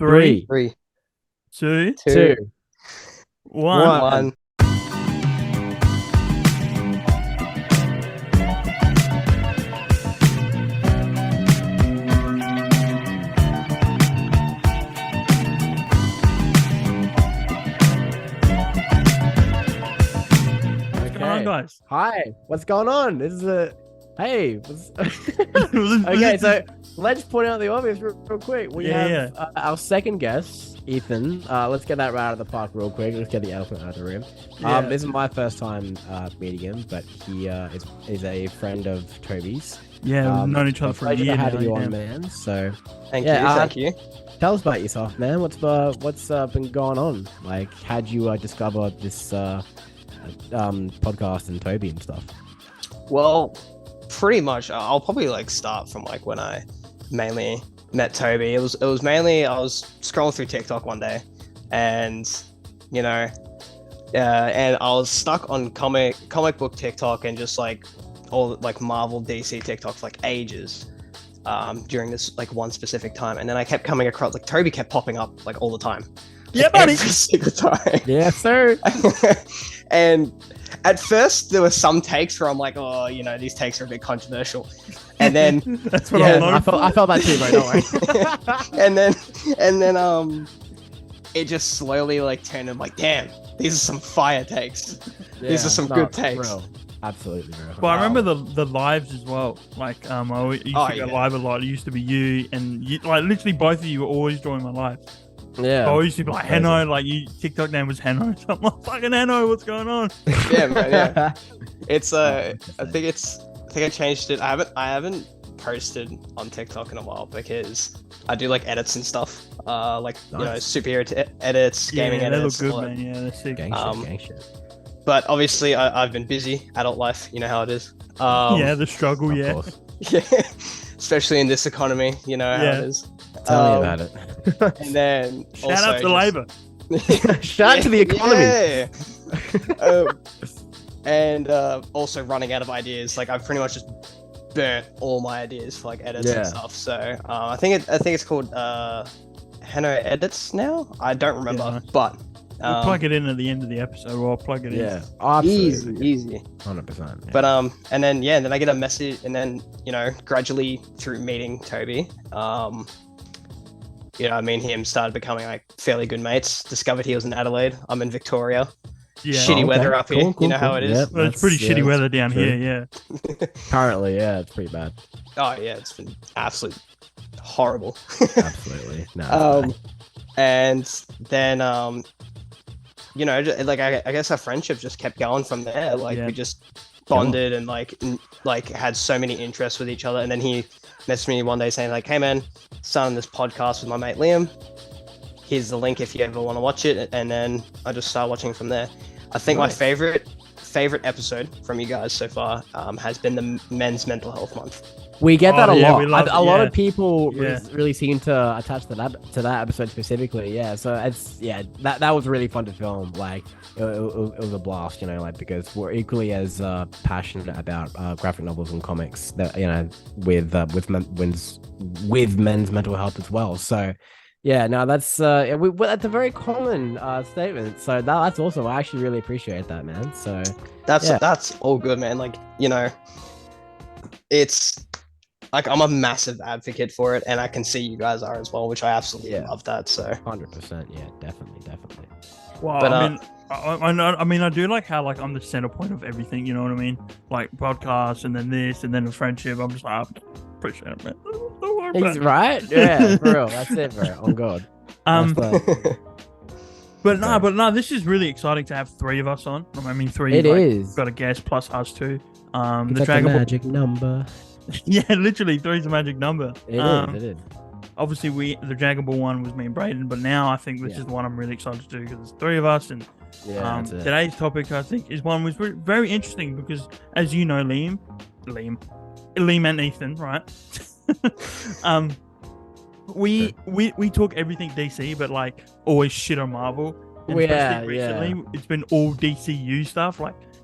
Three, Three, two, two, one. one. What's going on, guys? Hi, what's going on? This is a hey. Okay, Okay, so let's point out the obvious real quick. We Yeah, have our second guest, Ethan. Let's get that right out of the park real quick. Let's get the elephant out of the room. Yeah. This is my first time meeting him, but he is a friend of Toby's. we've known each other for a pleasure year to have now. you yeah. on, man. So Thank Yeah, you. Thank you. tell us about yourself, man. What's been going on? Like, how'd you discover this podcast and Toby and stuff? Well, pretty much. I'll probably start from when I mainly met Toby. It was mainly I was scrolling through TikTok one day, and and I was stuck on comic book TikTok and just all Marvel DC TikTok for ages. During this one specific time, and then I kept coming across Toby kept popping up all the time. Yeah, buddy. Every single time. Yes, sir. And at first there were some takes where I'm like, oh, these takes are a bit controversial. And then That's what Yeah, I'm known I felt that too, bro. Don't worry. and then it just slowly turned into damn, these are some fire takes. These are some good takes. Bro. Absolutely, bro. Well, I remember the lives as well. I used to go yeah. live a lot. It used to be you and you, literally both of you were always joining my live. Yeah. I used to be like, Hanno, you TikTok name was Hanno. So I'm like, fucking Hanno, what's going on? Yeah, man, yeah. It's I think I changed it. I haven't posted on TikTok in a while because I do edits and stuff. Nice. Superhero edits, gaming yeah, edits. they look all good, that. man. Yeah, they're sick. Gang shit. But obviously, I've been busy, adult life. You know how it is. Yeah, the struggle. Of Yeah. course. Yeah, especially in this economy, you know how Yeah. it is. Tell me about it. And then Shout out to Labour. Shout out to the economy. Yeah. And also running out of ideas. I've pretty much just burnt all my ideas for edits Yeah. and stuff. So I think it's called Hanno Edits now. I don't remember, Yeah. but We'll plug it in at the end of the episode, or I'll plug it Yeah. in. Absolutely. easy. 100%. Yeah. But and then then I get a message, and then gradually through meeting Toby, me and him started becoming fairly good mates. Discovered he was in Adelaide. I'm in Victoria. Yeah. Shitty weather up here. Cool, You know how it is. Yep, Well, it's pretty that's- shitty yeah, weather down true. here, yeah. Currently, yeah, it's pretty bad. Oh yeah, it's been absolutely horrible. Absolutely. No. And then I guess our friendship just kept going from there. Yeah. We just bonded and had so many interests with each other. And then he messaged me one day saying hey man, starting this podcast with my mate Liam. Here's the link if you ever want to watch it. And then I just started watching from there. I think Nice. my favorite episode from you guys so far has been the Men's Mental Health Month. We get that Oh, a yeah, lot. we love A it, lot yeah. of people Yeah. really seem to attach to that episode specifically. Yeah, so that was really fun to film. It was a blast, because we're equally as passionate about graphic novels and comics that with men's mental health as well. So yeah, no, that's that's a very common statement. So that's awesome. I actually really appreciate that, man. So That's all good, man. It's I'm a massive advocate for it, and I can see you guys are as well, which I absolutely Yeah. love that. So 100%, yeah, definitely. Well, But, I mean, I do like how I'm the center point of everything. You know what I mean? Podcasts, and then this, and then the friendship. I'm just appreciate it, man. Don't worry about He's it. right. Yeah, for real. That's it, bro. On God. But no, this is really exciting to have three of us on. I mean, three. It is. Got a guest plus us two. The It's like Dragon a Ball. magic number. Yeah, literally, three's a magic number. It is. Obviously, the Dragon Ball one was me and Brayden, but now I think this is the one I'm really excited to do because there's three of us, and Yeah, that's it. today's topic I think is one was very interesting because, as you know, Liam and Ethan, right? We talk everything DC, but always shit on Marvel. And especially recently, it's been all DCU stuff.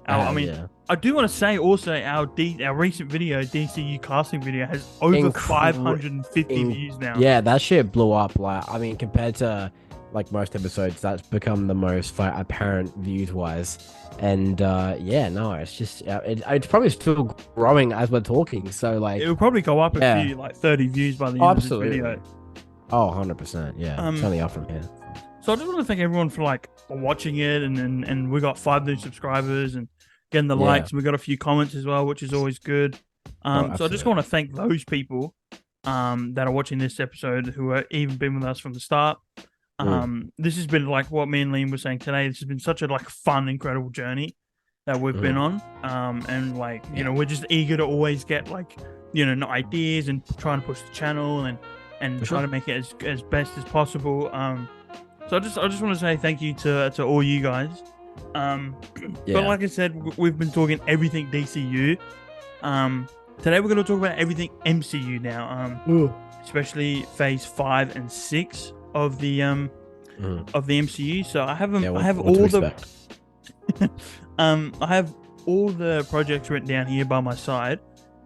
I mean, I do want to say also our recent video, DCU casting video, has over 550 views now. Yeah, that shit blew up. Like, I mean, compared to like most episodes, that's become the most apparent views wise. And it's just it's probably still growing as we're talking. So like, it will probably go up a few, like 30 views by the end of this video. Oh, 100%. Yeah, it's only up from here. So I just want to thank everyone for like watching it, and we got 5 new subscribers and getting the likes. We got a few comments as well, which is always good. So I just want to thank those people that are watching this episode who have even been with us from the start. This has been like what me and Liam were saying today. This has been such a like fun, incredible journey that we've been on. And like, you know, we're just eager to always get like, you know, ideas and trying to push the channel and try to make it as best as possible. So I just want to say thank you to all you guys. But like I said, we've been talking everything DCU. Today we're going to talk about everything MCU now. Especially phase 5 and 6 of the MCU. So I have I have all the projects written down here by my side.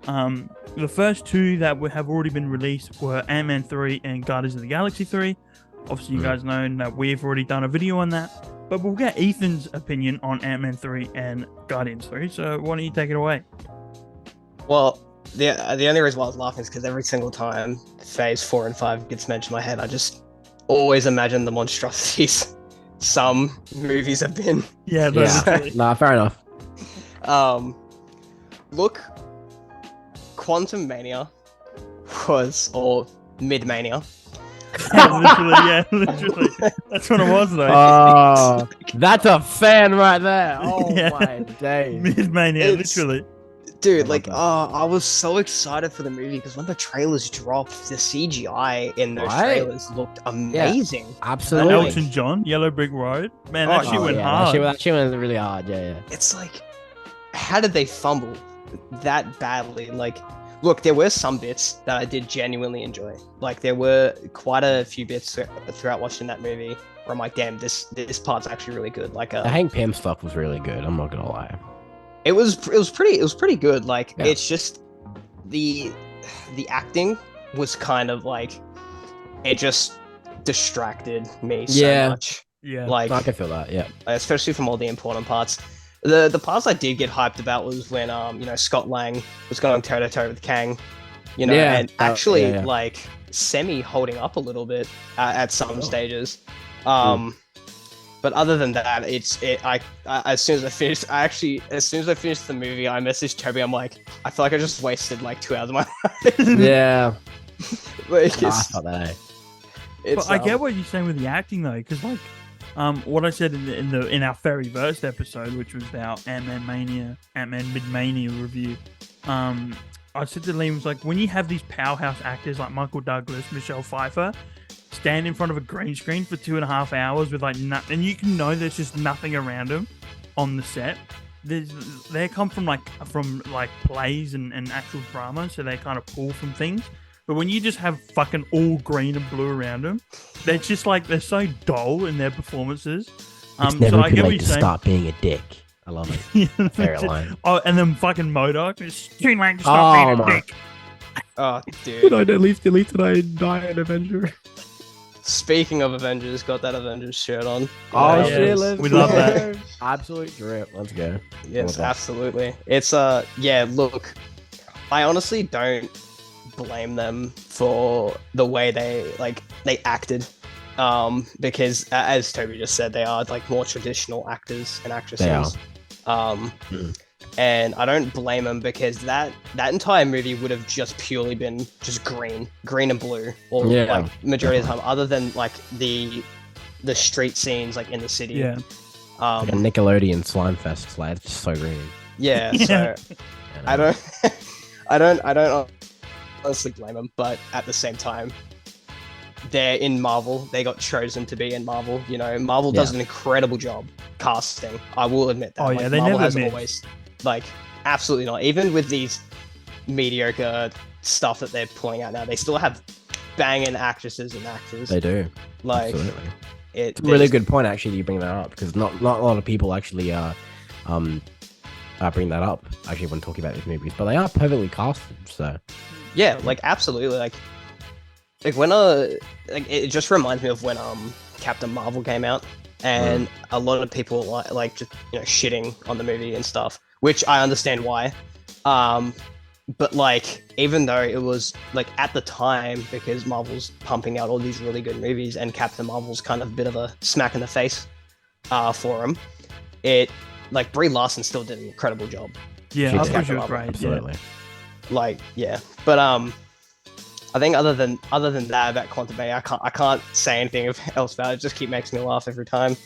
The first 2 that have already been released were Ant-Man 3 and Guardians of the Galaxy 3. Obviously, you guys know that we've already done a video on that, but we'll get Ethan's opinion on Ant-Man 3 and Guardians 3. So why don't you take it away? Well, the only reason why I was laughing is because every single time phase 4 and 5 gets mentioned in my head, I just always imagine the monstrosities some movies have been. Yeah, nah, fair enough. Look, Quantum Mania or Mid Mania. Literally. That's what it was, though. Oh, that's a fan right there. Oh my days. Mid-Mania, literally. Dude, I was so excited for the movie because when the trailers dropped, the CGI in those trailers looked amazing. Yeah, absolutely. And Elton John, Yellow Brick Road. Man, that shit went hard. That shit went really hard, yeah. It's like, how did they fumble that badly? Like, look, there were some bits that I did genuinely enjoy. Like, there were quite a few bits throughout watching that movie where I'm like, damn, this part's actually really good. Like, the Hank Pym stuff was really good. I'm not gonna lie. It was pretty good. Like, it's just the acting was kind of like, it just distracted me so much. Yeah, like I can feel that. Yeah, especially from all the important parts. The parts I did get hyped about was when Scott Lang was going toe to toe with Kang, and actually like semi holding up a little bit at some stages. But other than that, as soon as I finished the movie, I messaged Toby. I'm like, I feel like I just wasted like 2 hours of my life. Yeah. Like, I thought that. But I get what you're saying with the acting though, because like, what I said in our Fairy Verse episode, which was our Ant-Man Mid-Mania review, I said to Liam, was like, when you have these powerhouse actors like Michael Douglas, Michelle Pfeiffer, stand in front of a green screen for 2.5 hours with like nothing, and you can know there's just nothing around them on the set. They come from plays and actual drama, so they kind of pull from things. But when you just have fucking all green and blue around them, they're just like, they're so dull in their performances. It's never too late to stop being a dick. I love it. Fair line. Oh, and then fucking MODOK, it's too late to stop being a dick. Oh, dude. I delete and I die an Avenger. Speaking of Avengers, got that Avengers shirt on. Oh shit, we love that. Absolute drip. Let's go. Yes, absolutely. It's look, I honestly don't blame them for the way they acted. Because as Toby just said, they are like more traditional actors and actresses. They are. And I don't blame them because that entire movie would have just purely been just green and blue, or like majority of the time, other than like the street scenes like in the city. Yeah. Like a Nickelodeon slime fest, like it's just so green. Yeah. So I don't honestly blame them, but at the same time, they're in Marvel. They got chosen to be in Marvel. Marvel does an incredible job casting. I will admit that. Oh yeah, they Marvel never has miss. Always, like, absolutely not. Even with these mediocre stuff that they're pulling out now, they still have banging actresses and actors. They do. Like, absolutely. It's a really good point actually. You bring that up because not a lot of people actually bring that up actually when talking about these movies, but they are perfectly casted. So yeah, like absolutely, like when like it just reminds me of when Captain Marvel came out, and a lot of people like just shitting on the movie and stuff, which I understand why. But like, even though it was like at the time, because Marvel's pumping out all these really good movies, and Captain Marvel's kind of a bit of a smack in the face for him, it like Brie Larson still did an incredible job. Yeah, I thought she was great. Absolutely. Yeah. Like, yeah, but I think other than that about Quantum Bay, I can't say anything else about it. It just makes me laugh every time.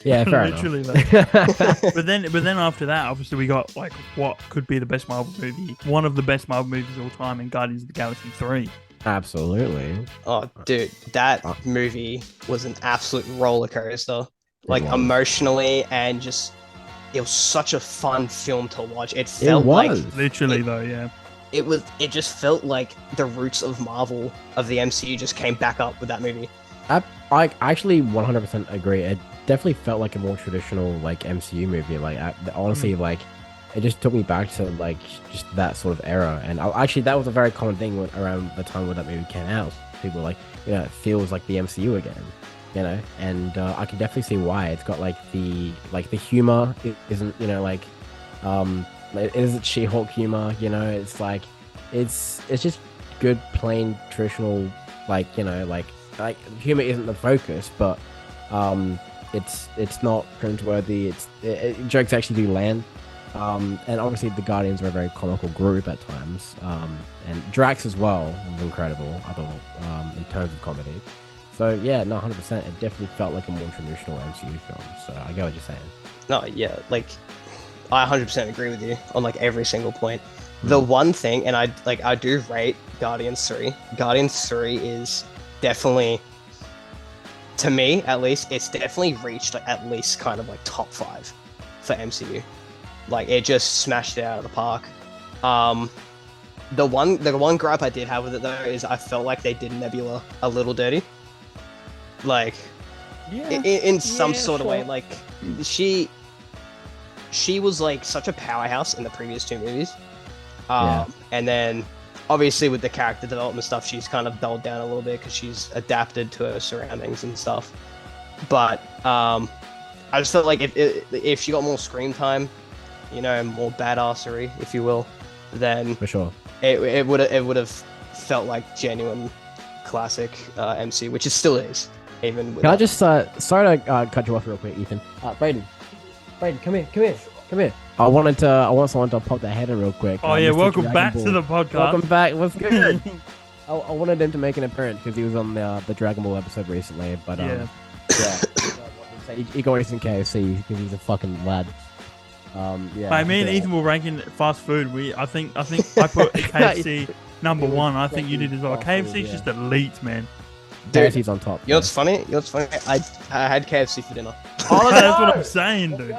Yeah, fair literally. enough. but then after that, obviously we got like what could be the best Marvel movie, one of the best Marvel movies of all time, in Guardians of the Galaxy 3. Absolutely. Oh, dude, that movie was an absolute roller coaster. Like emotionally, and just it was such a fun film to watch. It felt like literally though, yeah. It just felt like the roots of Marvel, of the MCU, just came back up with that movie. I actually 100% agree. It definitely felt like a more traditional like MCU movie. Like honestly, like it just took me back to like just that sort of era. And actually, that was a very common thing around the time when that movie came out. People were like, it feels like the MCU again. And I can definitely see why. It's got like the humor isn't it isn't She-Hulk humor. It's like it's just good plain traditional like humor isn't the focus, but it's not cringeworthy. Jokes actually do land. And obviously the Guardians are a very comical group at times. And Drax as well was incredible, I thought, in terms of comedy. So yeah, no, 100%. It definitely felt like a more traditional MCU film. So I get what you're saying. No, yeah, like I 100% agree with you on like every single point. The one thing, and I do rate Guardians 3. Guardians 3 is definitely, to me at least, it's definitely reached like at least kind of like top 5 for MCU. Like it just smashed it out of the park. The one gripe I did have with it though is I felt like they did Nebula a little dirty. Like, in some sort of way, like she was like such a powerhouse in the previous 2 movies, and then obviously with the character development stuff, she's kind of dulled down a little bit because she's adapted to her surroundings and stuff. But I just felt like if she got more screen time, more badassery, if you will, then for sure it would have felt like genuine classic MC, which it still is. Even can I just sorry to cut you off real quick, Ethan. Braden, come here. I want someone to pop their head in real quick. Oh yeah, welcome back to the podcast. Welcome back. What's good? I wanted him to make an appearance because he was on the Dragon Ball episode recently, but he got raised in KFC because he's a fucking lad. Me and Ethan were ranking fast food. I think I put KFC number 1. I think you did as well. KFC's just elite, man. Dude, KFC's on top. You know what's funny? I had KFC for dinner. Oh, that's what I'm saying, dude.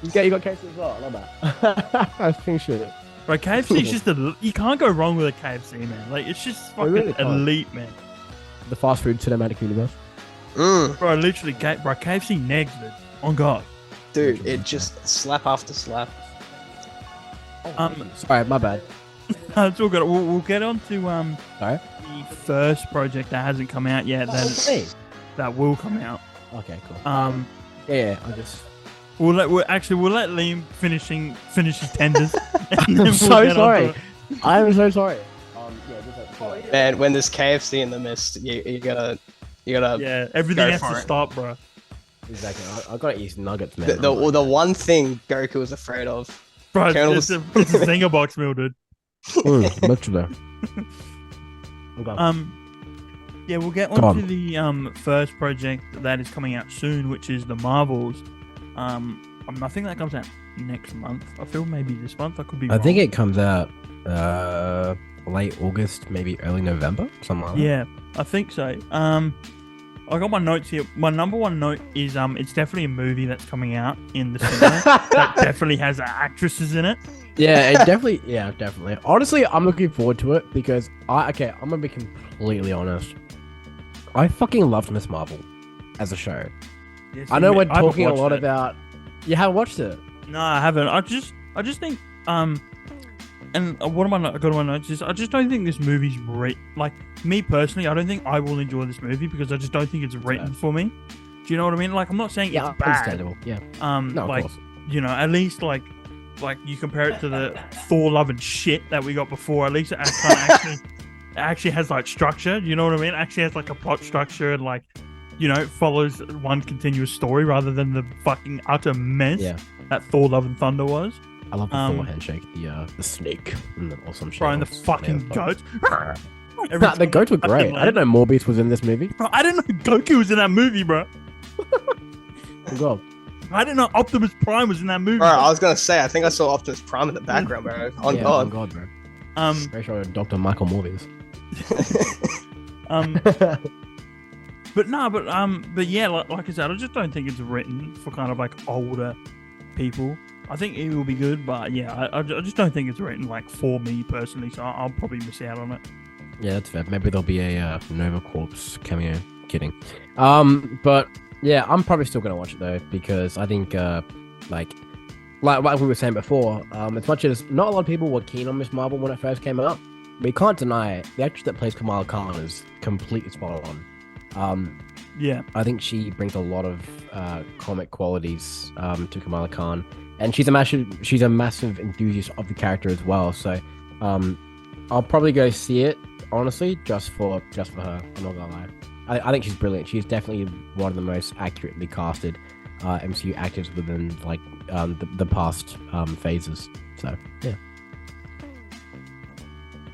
You got KFC as well. I love that. I think shit. Bro, KFC's just you can't go wrong with a KFC, man. Like it's just fucking elite, man. The fast food cinematic universe. Bro, literally, KFC negs, dude. On God. Dude, it just slap after slap. Sorry, my bad. It's all good. We'll get on to Sorry? the first project that hasn't come out yet. That will come out. Okay, cool. Yeah, I just. We'll let Liam finish his tenders. I'm so sorry. I'm so sorry. Man, when there's KFC in the midst, you gotta. Yeah, everything has to stop, bro. Exactly. I gotta eat nuggets, man. The one thing Goku was afraid of, bro, it's a Zinger box meal, dude. Literally. Yeah, we'll get on to the first project that is coming out soon, which is the Marvels. I think that comes out next month. I feel maybe this month. I could be wrong. I think it comes out late August, maybe early November, something like that. Yeah, I think so. I got my notes here. My number 1 note is it's definitely a movie that's coming out in the cinema that definitely has actresses in it. Yeah, it definitely. Yeah, definitely. Honestly, I'm looking forward to it because I'm gonna be completely honest. I fucking loved Miss Marvel as a show. Yes, I know we're talking a lot about. You haven't watched it? No, I haven't. I just think and what am I not got on my notes is I just don't think this movie's like me personally. I don't think I will enjoy this movie because I just don't think it's written for me. Do you know what I mean? Like I'm not saying it's bad. Yeah. No, like at least like you compare it to the Thor Love and Shit that we got before. At least it actually has like structure. You know what I mean? It actually has like a plot structure and like follows one continuous story rather than the fucking utter mess that Thor Love and Thunder was. I love the Thor handshake, the snake, and the awesome shit. Brian, the fucking goat. The goat were great. I didn't know Morbius was in this movie. Bro, I didn't know Goku was in that movie, bro. Oh god. I didn't know Optimus Prime was in that movie. Bro, I was gonna say I think I saw Optimus Prime in the background, bro. On God, bro. Very sure Dr. Michael Morbius. But yeah, like I said, I just don't think it's written for kind of like older people. I think it will be good, but yeah, I just don't think it's written like for me personally, so I'll probably miss out on it. Yeah, that's fair. Maybe there'll be a Nova Corps cameo. Kidding. But yeah, I'm probably still gonna watch it though because I think like we were saying before, as much as not a lot of people were keen on Miss Marvel when it first came out, we can't deny it. The actress that plays Kamala Khan is completely spot on. Yeah, I think she brings a lot of comic qualities to Kamala Khan, and she's a massive enthusiast of the character as well. So I'll probably go see it honestly just for her. I'm not gonna lie. I think she's brilliant. She's definitely one of the most accurately casted MCU actors within like the past phases. So yeah.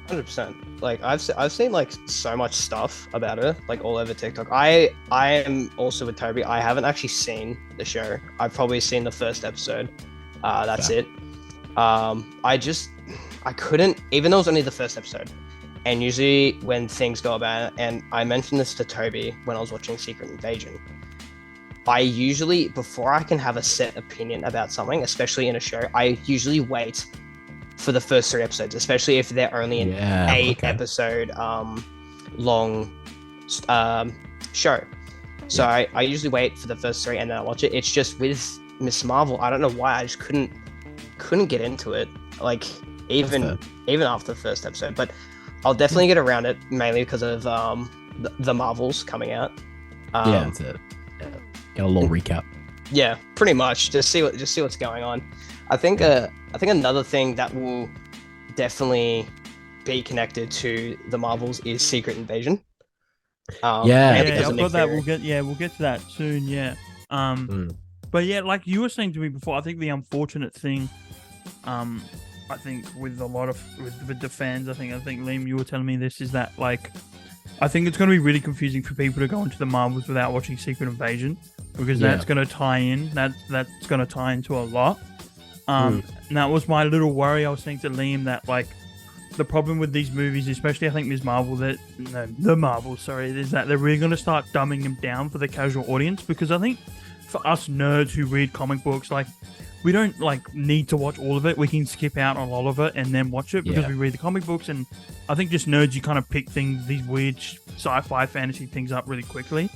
100%. Like I've seen like so much stuff about her like all over TikTok. I am also with Toby. I haven't actually seen the show. I've probably seen the first episode. That's it. I couldn't, even though it was only the first episode. And usually when things go about it, and I mentioned this to Toby when I was watching Secret Invasion, I usually, before I can have a set opinion about something, especially in a show, I usually wait for the first 3 episodes, especially if they're only an 8-episode long show. So I usually wait for the first 3 and then I watch it. It's just with Miss Marvel, I don't know why I just couldn't get into it. Like even after the first episode, but I'll definitely get around it mainly because of the Marvels coming out. Yeah, that's it. Yeah. Get a little recap. Yeah, pretty much. Just see what's going on. I think another thing that will definitely be connected to the Marvels is Secret Invasion. I've got that. We'll get to that soon. Yeah. But yeah, like you were saying to me before, I think the unfortunate thing, I think with a lot of with the fans, I think Liam, you were telling me this is that like, I think it's going to be really confusing for people to go into the Marvels without watching Secret Invasion because that's going to tie in. That's going to tie into a lot. And that was my little worry. I was saying to Liam that like the problem with these movies, especially I think Ms. Marvel, the Marvel, is that they're really going to start dumbing them down for the casual audience because I think for us nerds who read comic books, like we don't like need to watch all of it. We can skip out on a lot of it and then watch it because we read the comic books. And I think just nerds, you kind of pick these weird sci-fi fantasy things up really quickly.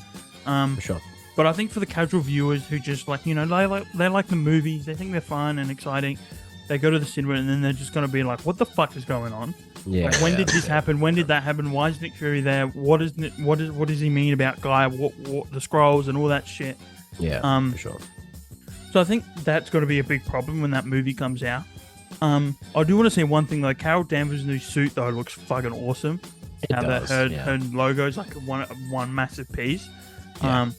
For sure. But I think for the casual viewers who just like, they like the movies, they think they're fun and exciting. They go to the cinema and then they're just going to be like, what the fuck is going on? Yeah. Like, when did this happen? When did that happen? Why is Nick Fury there? What does he mean about Gaia? What the Skrulls and all that shit? Yeah, for sure. So I think that's going to be a big problem when that movie comes out. I do want to say one thing though. Carol Danvers' new suit though looks fucking awesome. Her logo's like one massive piece. Yeah.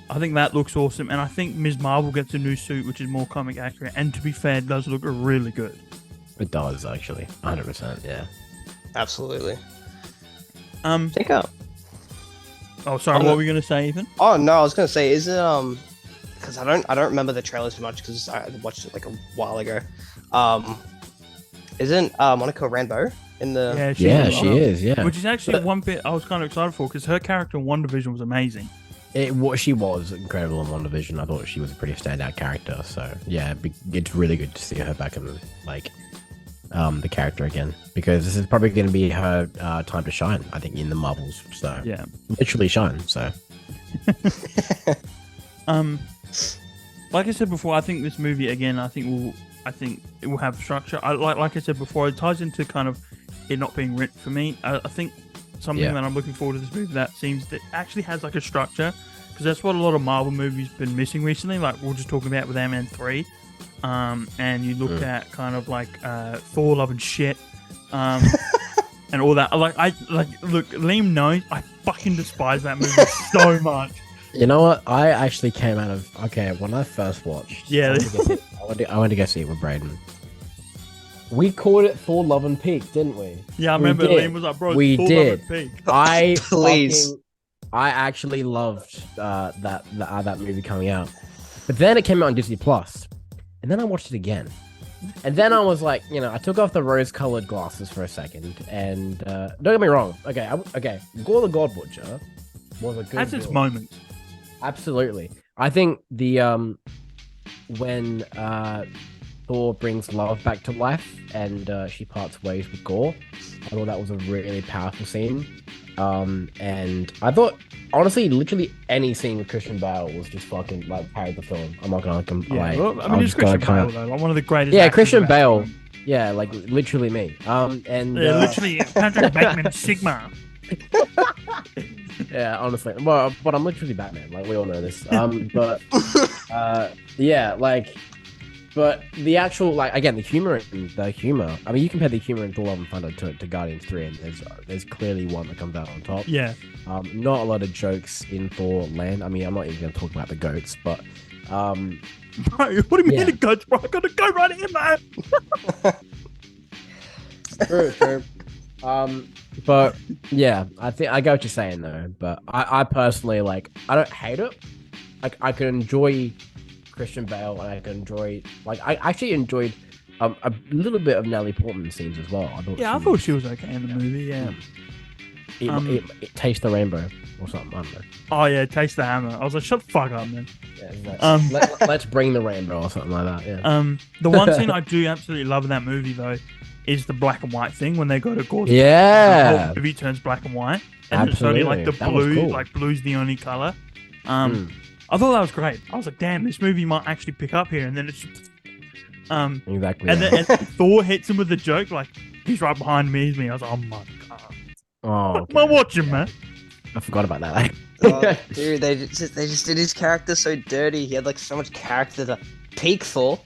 I think that looks awesome, and I think Ms. Marvel gets a new suit which is more comic accurate. And to be fair, it does look really good. It does actually, 100%. Yeah, absolutely. Take up. Oh, sorry. What were we gonna say, Ethan? Oh no, I was gonna say, is it because I don't remember the trailers too much because I watched it like a while ago. Isn't Monica Rambeau in the? Yeah, she is. Yeah, which is actually one bit I was kind of excited for because her character in WandaVision was amazing. She was incredible in WandaVision. I thought she was a pretty standout character. So yeah, it's really good to see her back in like the character again because this is probably going to be her time to shine. I think in the Marvels. So yeah, literally shine. So. Like I said before, I think this movie again. I think will I think it will have structure. Like I said before, it ties into kind of it not being written for me. I think something that I'm looking forward to this movie that seems that actually has like a structure, because that's what a lot of Marvel movies been missing recently. Like we were just talking about with Ant-Man 3, and you look at kind of like Thor: Love and Shit, and all that. Look, Liam knows I fucking despise that movie so much. You know what? I actually came out of when I first watched. Yeah, I went to go see it with Braden. We called it Thor: Love and Peak, didn't we? Yeah, I remember Liam was like, "Bro, we Thor: did. Love and Peak." I actually loved that movie coming out, but then it came out on Disney Plus, and then I watched it again, and then I was like, I took off the rose-colored glasses for a second, and don't get me wrong, okay, Gore the God Butcher was a good. That's its moment. Absolutely. I think the when Thor brings love back to life and she parts ways with Gore, I thought that was a really powerful scene. And I thought honestly, literally any scene with Christian Bale was just fucking like carried the film. I'm not gonna it's Christian Bale though, like one of the greatest. Yeah, Christian Bale. Yeah, like literally me. Literally Patrick Bateman Sigma. Yeah, honestly, but I'm literally Batman. Like we all know this. But the actual again the humor. I mean, you compare the humor in Thor: Love and Thunder to Guardians 3, and there's clearly one that comes out on top. Yeah. Not a lot of jokes in Thor land. I mean, I'm not even going to talk about the goats, but Bro, what do you mean the goats, bro? I gotta go right in, man. True. But yeah, I think I get what you're saying though. But I personally I don't hate it. Like I can enjoy Christian Bale, and I can enjoy I actually enjoyed a little bit of Natalie Portman scenes as well. I thought she was okay in the movie. Yeah. It Taste the Rainbow or something. I don't know. Oh yeah, Taste the Hammer. I was like, shut the fuck up, man. Yeah, let's bring the rainbow or something like that. Yeah. The one scene I do absolutely love in that movie though is the black and white thing when they go to Gordon. Yeah. The whole movie turns black and white, and it's only like the blue, cool. Like blue's the only color. I thought that was great. I was like, damn, this movie might actually pick up here, and then it's just, exactly. And then Thor hits him with the joke, like he's right behind me. He's me. I was like, oh my god. Oh, what am I watching, man? I forgot about that. Dude, they just did his character so dirty. He had like so much character. The peak Thor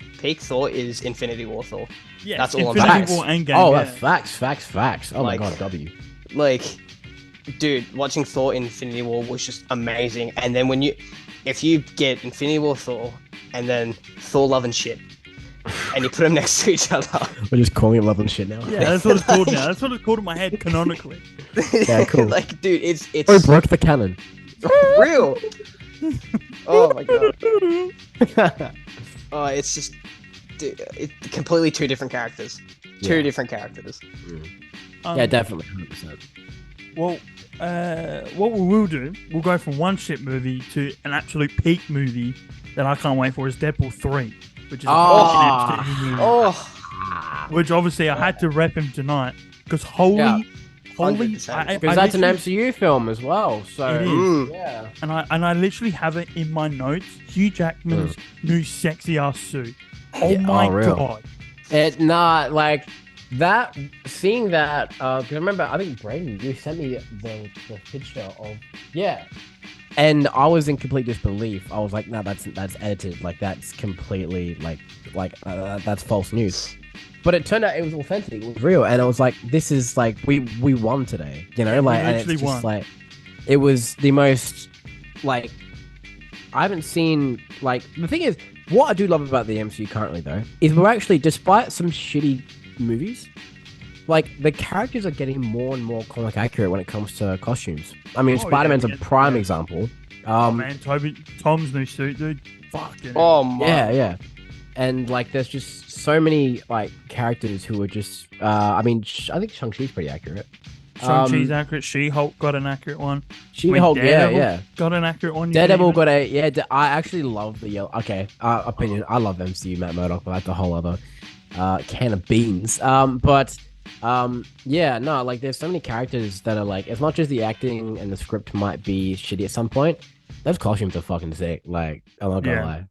is Infinity War Thor. Yeah, that's all. Infinity War Endgame. Oh, yeah. Facts. Oh my god, W. Dude, watching Thor Infinity War was just amazing. And then if you get Infinity War Thor and then Thor Love and Shit, and you put them next to each other. We're just calling it Love and Shit now. Yeah, that's what it's called now. That's what it's called in my head canonically. Yeah, cool. Dude, it's oh, broke the canon. Real. Oh my god. Oh, it's just, dude, it's completely two different characters. Two different characters. Yeah, definitely, 100%. Well, what we will do, we'll go from one shit movie to an absolute peak movie that I can't wait for is Deadpool 3, which is a fucking movie. Which obviously I had to rep him tonight because holy, because that's an MCU film as well. So it is. Yeah, and I literally have it in my notes. Hugh Jackman's new sexy ass suit. Oh my god! It not like that. Seeing that, because I remember, I think Braden, you sent me the picture of and I was in complete disbelief. I was like, no, that's edited. Like that's completely that's false news. But it turned out it was authentic. It was real, and I was like, this is like we won today. You know, and it's just like it was the most I haven't seen the thing is. What I do love about the MCU currently, though, is we're actually, despite some shitty movies, the characters are getting more and more comic accurate when it comes to costumes. I mean, Spider-Man's a prime example. Oh man, Tom's new suit, dude. Fucking. Oh my. Yeah. And there's just so many characters who are just. I think Shang-Chi's pretty accurate. Shang-Chi's accurate. She-Hulk got an accurate one. She-Hulk, got an accurate one. Daredevil got I actually love the yellow. Okay, opinion. I love MCU Matt Murdock, but that's a whole other can of beans. There's so many characters that are as much as the acting and the script might be shitty at some point, those costumes are fucking sick. I'm not gonna lie.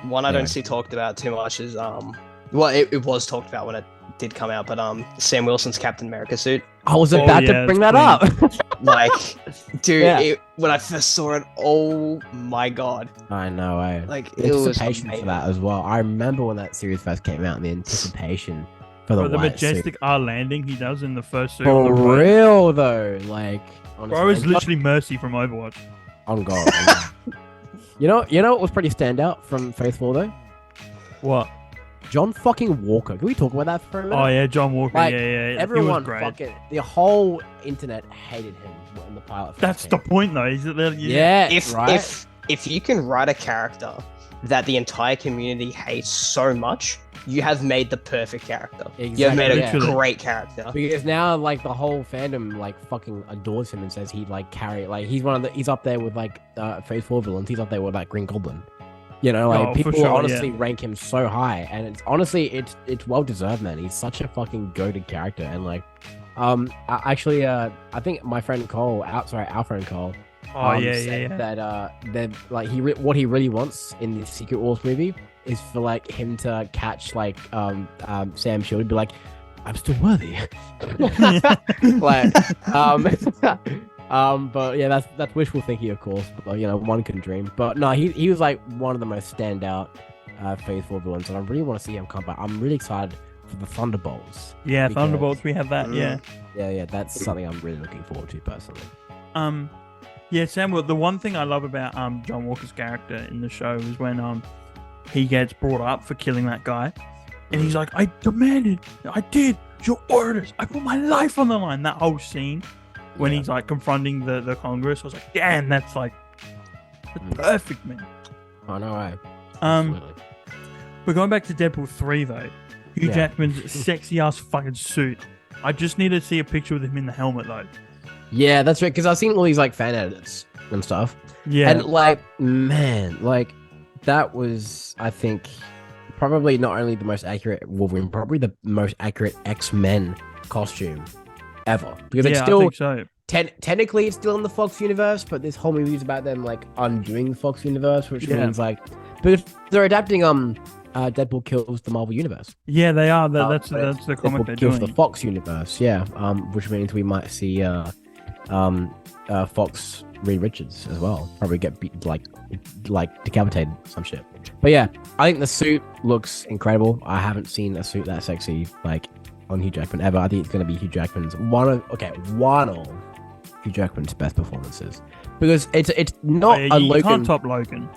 one I don't see talked about too much is well, it was talked about when it did come out, but Sam Wilson's Captain America suit. I was about to bring that up. Like, dude, when I first saw it, oh my god! I know, like the anticipation for that as well. I remember when that series first came out, and the anticipation for the majestic R landing he does in the first suit. For real though, like honestly, bro is literally Mercy from Overwatch. On God. You know what was pretty standout from Phase 4 though? What? John fucking Walker. Can we talk about that for a minute? Oh yeah, John Walker. Like, yeah. Everyone fucking, the whole internet hated him in the pilot. That's the point though. Is that if you can write a character that the entire community hates so much, you have made the perfect character. Exactly. You have made a great character. Because now, like, the whole fandom, like, fucking adores him and says he's up there with, like, Phase 4 villains. He's up there with, like, Green Goblin. You know, like, people honestly rank him so high. And it's honestly, it's well deserved, man. He's such a fucking goated character. And, like, I think my friend Cole, our friend Cole, said that like what he really wants in this Secret Wars movie is for like him to catch like Sam Shield and be like, I'm still worthy. Like but yeah, that's wishful thinking, of course, but you know, one can dream. But no, he was like one of the most standout Phase 4 villains, and I really want to see him come back. I'm really excited for the Thunderbolts. Yeah, because, Thunderbolts, we have that. Yeah, that's something I'm really looking forward to personally. Yeah, Samuel, the one thing I love about John Walker's character in the show is when he gets brought up for killing that guy, and he's like, I did your orders, I put my life on the line. That whole scene when he's like confronting the Congress, I was like, damn, that's perfect, man. I know, right? We're going back to Deadpool 3 though. Hugh Jackman's sexy ass fucking suit. I just need to see a picture with him in the helmet though. Yeah, that's right, because I've seen all these like fan edits and stuff. Yeah. And like, man, like that was, I think, probably not only the most accurate Wolverine, probably the most accurate X-Men costume ever. Because it's still, I think so. Technically it's still in the Fox universe, but this whole movie is about them like undoing the Fox universe, which means like, because they're adapting Deadpool kills the Marvel universe. Yeah, they are. That's the comic they're doing. Kills the Fox universe, which means we might see Fox Reed Richards as well. Probably get beat, like decapitated, some shit. But yeah, I think the suit looks incredible. I haven't seen a suit that sexy like on Hugh Jackman ever. I think it's gonna be Hugh Jackman's one of Hugh Jackman's best performances, because it's not a Logan. You can't top Logan.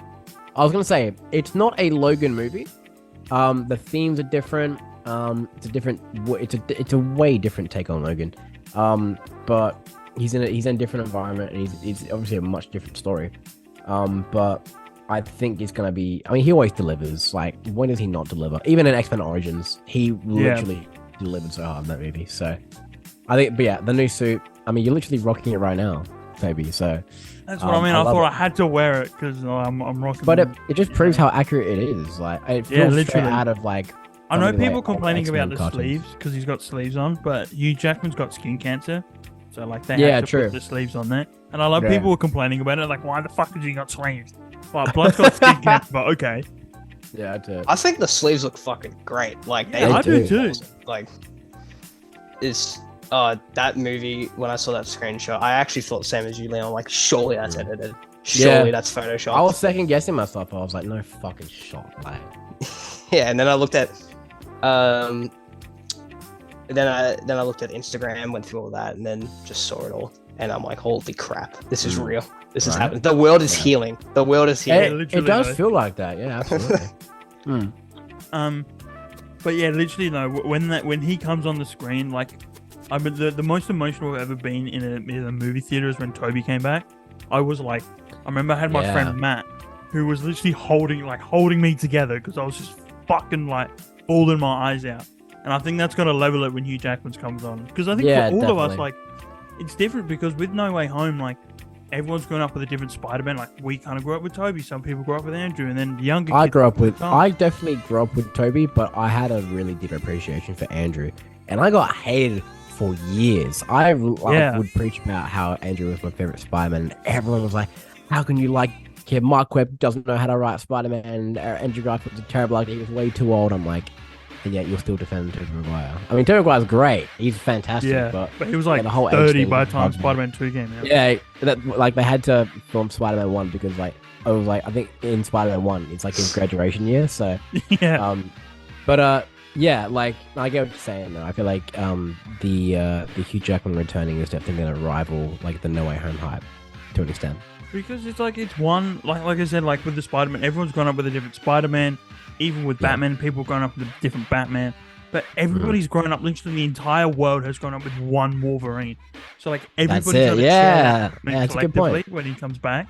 I was gonna say it's not a Logan movie. The themes are different. It's a way different take on Logan. But he's in a different environment, and he's obviously a much different story. But I think it's gonna be. I mean, he always delivers. Like, when does he not deliver? Even in X-Men Origins, he literally delivered so hard in that movie. So I think, but yeah, the new suit. I mean, you're literally rocking it right now, Toby. So that's what I mean. I thought I had to wear it because I'm rocking. But it just proves how accurate it is. Like, it feels literally out of like. I know people complaining about the sleeves because he's got sleeves on, but Hugh Jackman's got skin cancer, so like they have to put the sleeves on there. And I love people were complaining about it, like, why the fuck has he got sleeves? Well, Blood's got skin cancer, but okay. Yeah, I do. I think the sleeves look fucking great. Like, I do too. Like, that movie, when I saw that screenshot, I actually thought the same as you, Leon. Like, surely that's edited. Surely that's Photoshop. I was second guessing myself. I was like, no fucking shot, like. Yeah, and then I looked at, then I looked at Instagram, went through all that, and then just saw it all, and I'm like, holy crap, this is real. This is happening. The world is healing. The world is healing. It does feel like that. Yeah, absolutely. But yeah, literally though, when he comes on the screen, like, I mean, the most emotional I've ever been in a movie theater is when Toby came back. I was like, I remember I had my friend Matt, who was literally holding me together because I was just fucking like bawling my eyes out. And I think that's gonna level it when Hugh Jackman comes on, because I think for all of us, like, it's different, because with No Way Home, like, everyone's grown up with a different Spider-Man. Like, we kind of grew up with Toby, some people grew up with Andrew, and then the younger I definitely grew up with Toby, but I had a really deep appreciation for Andrew, and I got hated for years. I would preach about how Andrew was my favorite Spider-Man, and everyone was like, how can you like kid. Mark Webb doesn't know how to write Spider-Man. Andrew Garfield's a terrible actor. He was way too old. I'm like, and yet you'll still defend Tobey Maguire. I mean, Tobey Maguire's great. He's fantastic. But he was like the whole 30 by the time Spider-Man 2 came out. Yeah, like they had to film Spider-Man 1 because I think in Spider-Man 1 it's like his graduation year. So yeah. Yeah, like I get what you're saying though. I feel like the Hugh Jackman returning is definitely going to rival like the No Way Home hype to an extent. Because it's like it's one like I said, like with the Spider-Man, everyone's grown up with a different Spider-Man. Even with Batman, people have grown up with a different Batman. But everybody's grown up. Literally, the entire world has grown up with one Wolverine. So like everybody's going to share that that's a good point. when he comes back.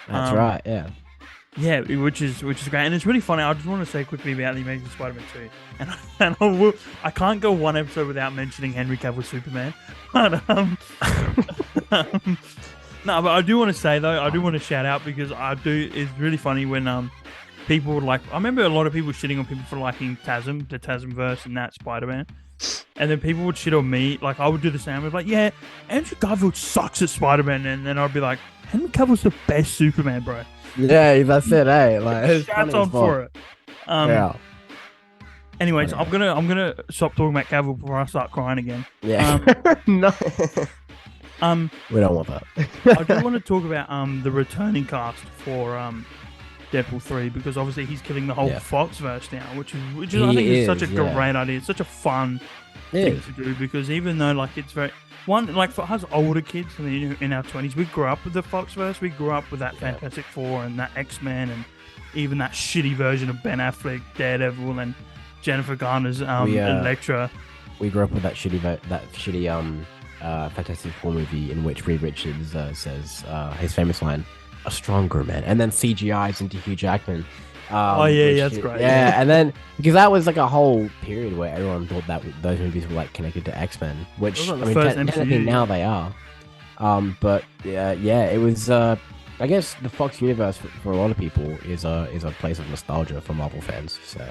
That's right. Yeah. Yeah, which is great, and it's really funny. I just want to say quickly about the Amazing Spider-Man 2, and I can't go one episode without mentioning Henry Cavill's Superman. But no, but I do want to say though, I do want to shout out because it's really funny when people would like. I remember a lot of people shitting on people for liking TASM, the TASMverse, and that Spider-Man. And then people would shit on me. Like I would do the same. I'd be like, yeah, Andrew Garfield sucks at Spider-Man, and then I'd be like, Henry Cavill's the best Superman, bro. Yeah, that's it, eh? Like, shots on for it. Yeah. Anyways, I'm gonna stop talking about Cavill before I start crying again. Yeah. No. We don't want that. I do want to talk about the returning cast for Deadpool 3 because obviously he's killing the whole Foxverse now, which is I think is such a great idea. It's such a fun thing to do because even though like it's very like for us older kids in our 20s, we grew up with the Foxverse. We grew up with that Fantastic Four and that X-Men and even that shitty version of Ben Affleck, Daredevil, and Jennifer Garner's Elektra. We grew up with that shitty Fantastic Four movie in which Reed Richards says his famous line, "A stronger man," and then CGI's into Hugh Jackman. That's great. Yeah, and then because that was like a whole period where everyone thought that those movies were like connected to X-Men, which I mean, technically now they are. But it was. I guess the Fox universe for a lot of people is a place of nostalgia for Marvel fans. So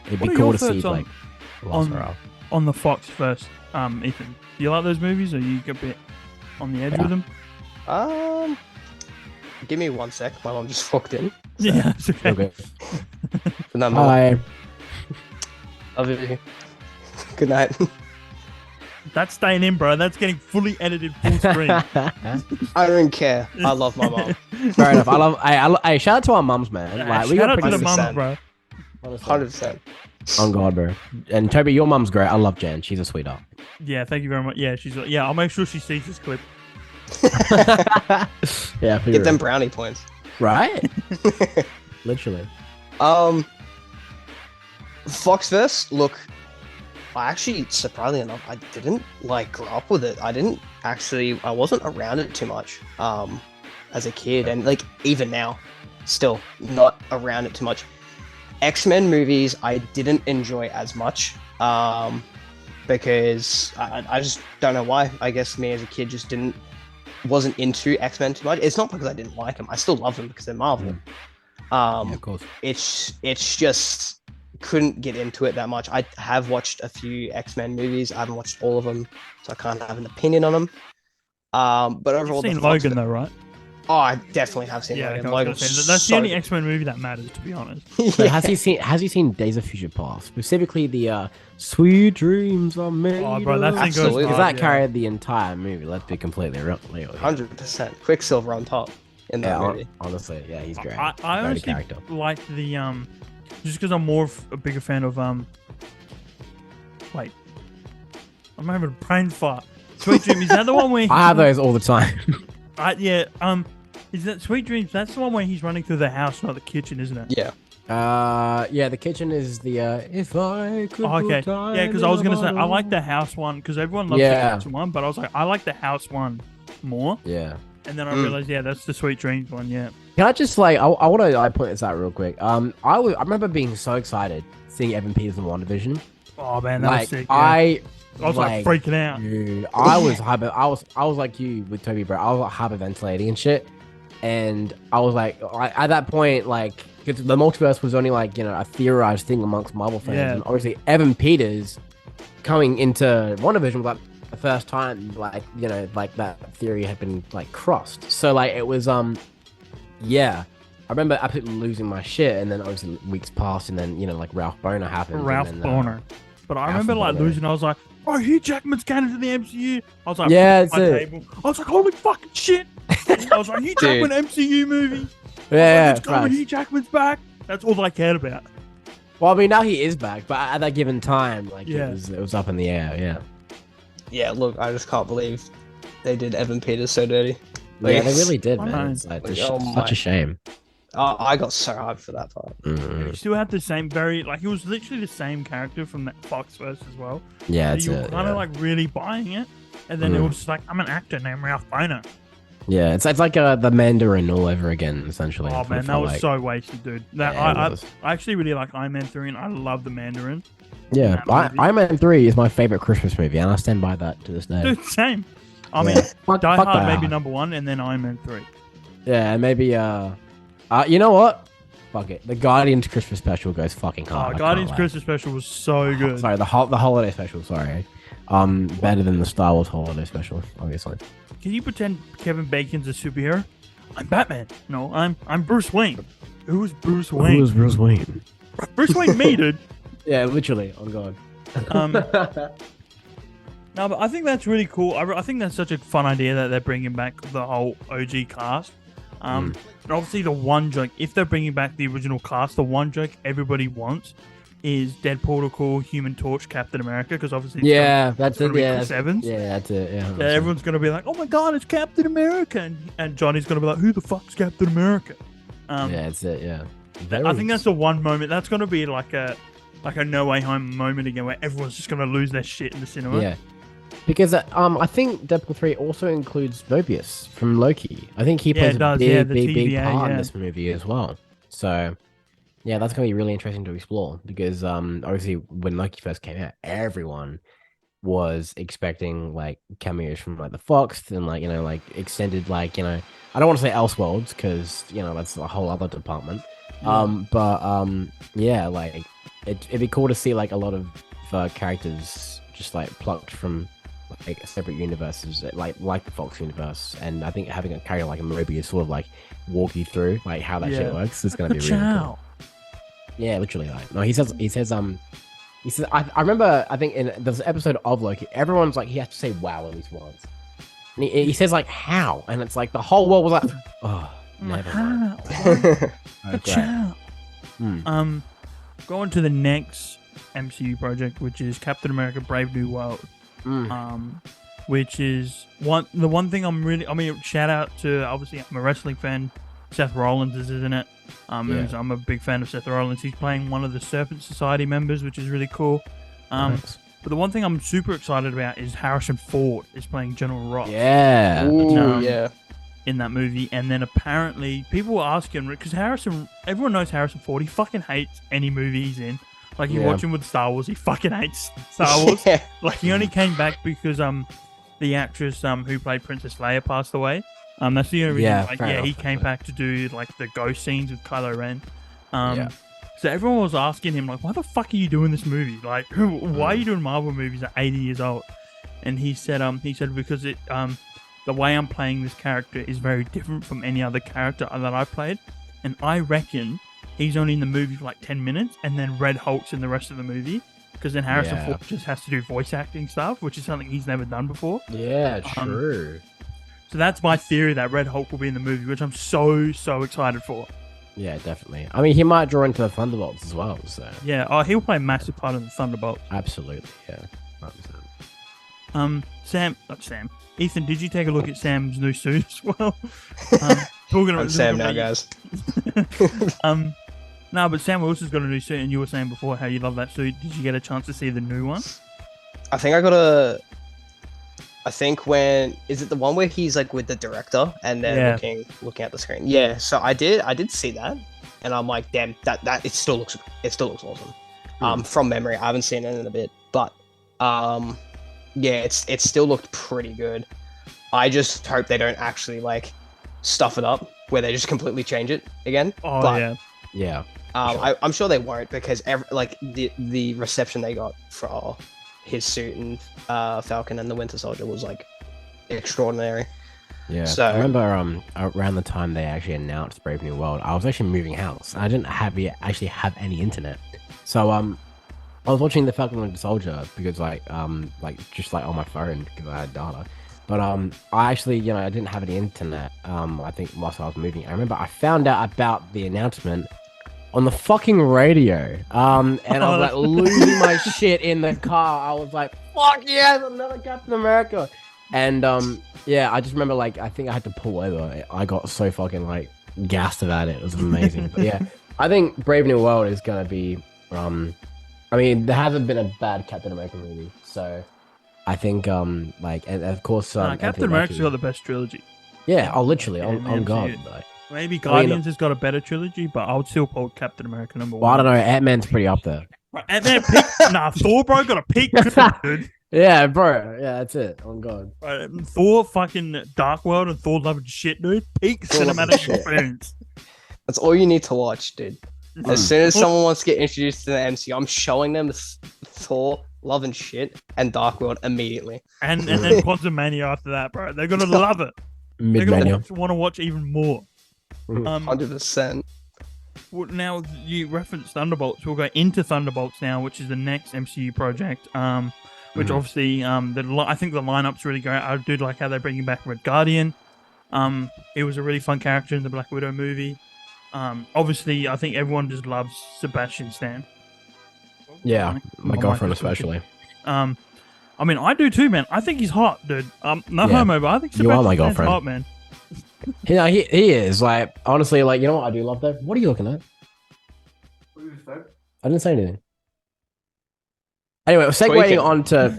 it'd be cool to see like on the Fox first. Ethan, do you like those movies, or you get a bit on the edge with them? Give me 1 sec. My mom just walked in. So. Yeah, it's okay. Hi. Love you. Good night. That's staying in, bro. That's getting fully edited full screen. I don't care. I love my mom. Fair enough. I shout out to our mums, man. Like, shout out to the mums, bro. 100%. On God, bro. And Toby, your mum's great. I love Jan. She's a sweetheart. Yeah, thank you very much. Yeah, I'll make sure she sees this clip. Yeah, get them brownie points. Right? Literally. Foxverse, look, I actually, surprisingly enough, I didn't like grow up with it. I wasn't around it too much as a kid, and like even now, still not around it too much. X-Men movies I didn't enjoy as much because I just don't know why. I guess me as a kid just wasn't into X-Men too much. It's not because I didn't like them. I still love them because they're Marvel. Of course. It's just couldn't get into it that much. I have watched a few X-Men movies. I haven't watched all of them, so I can't have an opinion on them. But overall, you've seen Logan though, right? Oh, I definitely have seen Logan. That's the only X-Men movie that matters, to be honest. Yeah. Has he seen Days of Future Past? Specifically the Sweet Dreams Are Made. Oh, bro, that thing goes because that carried the entire movie. Let's be completely real. 100%. Quicksilver on top in that movie. Honestly, yeah, he's great. I honestly like the just because I'm more of a bigger fan of wait, I'm having a brain fart. Sweet Dreams, is that the one where I have those all the time. Is that Sweet Dreams? That's the one where he's running through the house, not the kitchen, isn't it? Yeah. The kitchen is the if I could. Okay. Yeah, because I was gonna say I like the house one because everyone loves the kitchen one, but I was like I like the house one more. Yeah. And then I realized, that's the Sweet Dreams one. Yeah. Can I just I want to point this out real quick. I remember being so excited seeing Evan Peters in WandaVision. Oh man, that was sick. Yeah. I was like freaking out. Dude, I was like you with Toby, bro. I was like hyperventilating and shit. And I was like, at that point, like, because the multiverse was only like, a theorized thing amongst Marvel fans. Yeah. And obviously, Evan Peters coming into WandaVision was like the first time, like, like that theory had been like crossed. So like it was, remember absolutely losing my shit, and then obviously weeks passed, and then like Ralph Boner happened. Ralph and then, Boner. But I remember like losing. I was like, "Oh, Hugh Jackman's canon to the MCU." I was like, "Yeah, it's my table. I was like, "Holy fucking shit!" I was like, "Hugh Jackman MCU movie." Yeah, Hugh Jackman's back. That's all I cared about. Well, I mean, now he is back, but at that given time, like yeah. it was up in the air. Yeah. Yeah. Look, I just can't believe they did Evan Peters so dirty. Like, yeah, they really did, man. It's like, such a shame. Oh, I got so hyped for that part. He still had the same he was literally the same character from that Fox verse as well. Yeah, so you were kind of like really buying it, and then it was just like, I'm an actor named Ralph Boner. Yeah, it's like the Mandarin all over again, essentially. Oh man, that was so wasted, dude. I actually really like Iron Man 3, and I love the Mandarin. Yeah, Iron Man 3 is my favorite Christmas movie, and I stand by that to this day. Dude, same. I mean, Die Hard maybe number 1, and then Iron Man 3. Yeah, and maybe you know what? Fuck it. The Guardians Christmas special goes fucking hard. Oh, Guardians Christmas special was so good. Sorry, the holiday special. Sorry, better than the Star Wars holiday special, obviously. Can you pretend Kevin Bacon's a superhero? I'm Batman. No, I'm Bruce Wayne. Who's Bruce Wayne? Who's Bruce Wayne? Bruce Wayne me, dude. Yeah, literally. On God. No, but I think that's really cool. I think that's such a fun idea that they're bringing back the whole OG cast. And obviously the one joke, if they're bringing back the original cast, the one joke everybody wants is Deadpool to call Human Torch Captain America, because obviously that's it. Yeah, Chris Evans. Yeah, that's it. Yeah, everyone's gonna be like, "Oh my God, it's Captain America," and Johnny's gonna be like, "Who the fuck's Captain America?" Yeah, that's it. Yeah, I think that's the one moment that's gonna be like a No Way Home moment again, where everyone's just gonna lose their shit in the cinema. Yeah. Because I think Deadpool 3 also includes Mobius from Loki. I think he plays a big part in this movie as well. So, yeah, that's going to be really interesting to explore. Because obviously, when Loki first came out, everyone was expecting like cameos from like the Fox and extended I don't want to say Elseworlds because that's a whole other department. Yeah, like it'd be cool to see like a lot of characters just like plucked from like separate universes, like the Fox universe, and I think having a character like a Mobius sort of like walk you through like how that shit works is gonna be really cool. Yeah, literally. Like, no, he says I remember I think in there's an episode of Loki, everyone's like he has to say wow at least once, and he says like how, and it's like the whole world was like oh never mind. Going to the next MCU project, which is Captain America: Brave New World. Which is the one thing shout out to, obviously I'm a wrestling fan, Seth Rollins is in it. I'm a big fan of Seth Rollins. He's playing one of the Serpent Society members, which is really cool. Nice. But the one thing I'm super excited about is Harrison Ford is playing General Ross. Yeah. In that movie. And then apparently people were asking, because everyone knows Harrison Ford, he fucking hates any movie he's in. Like, you watch him with Star Wars, he fucking hates Star Wars. Like, he only came back because the actress who played Princess Leia passed away. That's the only reason. He came back to do like the ghost scenes with Kylo Ren. So everyone was asking him like, "Why the fuck are you doing this movie? Like, why are you doing Marvel movies at 80 years old?" And he said because it the way I'm playing this character is very different from any other character that I played, and I reckon he's only in the movie for like 10 minutes, and then Red Hulk's in the rest of the movie, because then Harrison Ford just has to do voice acting stuff, which is something he's never done before. Yeah, true. So that's my theory, that Red Hulk will be in the movie, which I'm so excited for. Yeah, definitely. I mean, he might draw into the Thunderbolts as well, so... Yeah, he'll play a massive part in the Thunderbolts. Absolutely, yeah. 100%. Ethan, did you take a look at Sam's new suit as well? I'm Sam now, guys. No, but Sam Wilson's got a new suit, and you were saying before how you love that suit. Did you get a chance to see the new one? I think when is it the one where he's like with the director and they're looking at the screen? Yeah, so I did see that, and I'm like, damn, that it still looks awesome. From memory, I haven't seen it in a bit, but it still looked pretty good. I just hope they don't actually like stuff it up where they just completely change it again. Yeah. I'm sure they won't, because the reception they got for his suit and Falcon and the Winter Soldier was like extraordinary. Yeah. So I remember around the time they actually announced Brave New World, I was actually moving house. I didn't actually have any internet. So I was watching the Falcon and Winter Soldier because just on my phone because I had data. But I actually, I didn't have any internet. I think whilst I was moving, I remember I found out about the announcement on the fucking radio. And I was like losing my shit in the car. I was like, "Fuck yes, another Captain America!" And I just remember I think I had to pull over. I got so fucking gassed about it. It was amazing. But yeah, I think Brave New World is gonna be. I mean, there hasn't been a bad Captain America movie, so I think and of course Captain America's got the best trilogy. Yeah, literally on God. Maybe Guardians has got a better trilogy, but I would still put Captain America number 1. Well, I don't know. Ant-Man's pretty up there. Ant-Man Thor, bro, got a peak, dude. Yeah, bro. Yeah, that's it. On God. Right, Thor, fucking Dark World, and Thor loving shit, dude. Peak cinematic experience. That's all you need to watch, dude. As soon as someone wants to get introduced to the MCU, I'm showing them Thor, Love and Shit, and Dark World immediately. And then Quantum Mania after that, bro. They're gonna love it. They're gonna want to watch even more. 100%. Well, now you referenced Thunderbolts. We'll go into Thunderbolts now, which is the next MCU project. Which obviously, I think the lineup's really great. I do like how they're bringing back Red Guardian. He was a really fun character in the Black Widow movie. Obviously, I think everyone just loves Sebastian Stan. Yeah, my girlfriend especially. I mean, I do too, man. I think he's hot, dude. No homo, but I think Sebastian Stan's hot, man. Yeah, he is. Honestly, you know what I do love though? What are you looking at? I didn't say anything. Anyway, segueing on to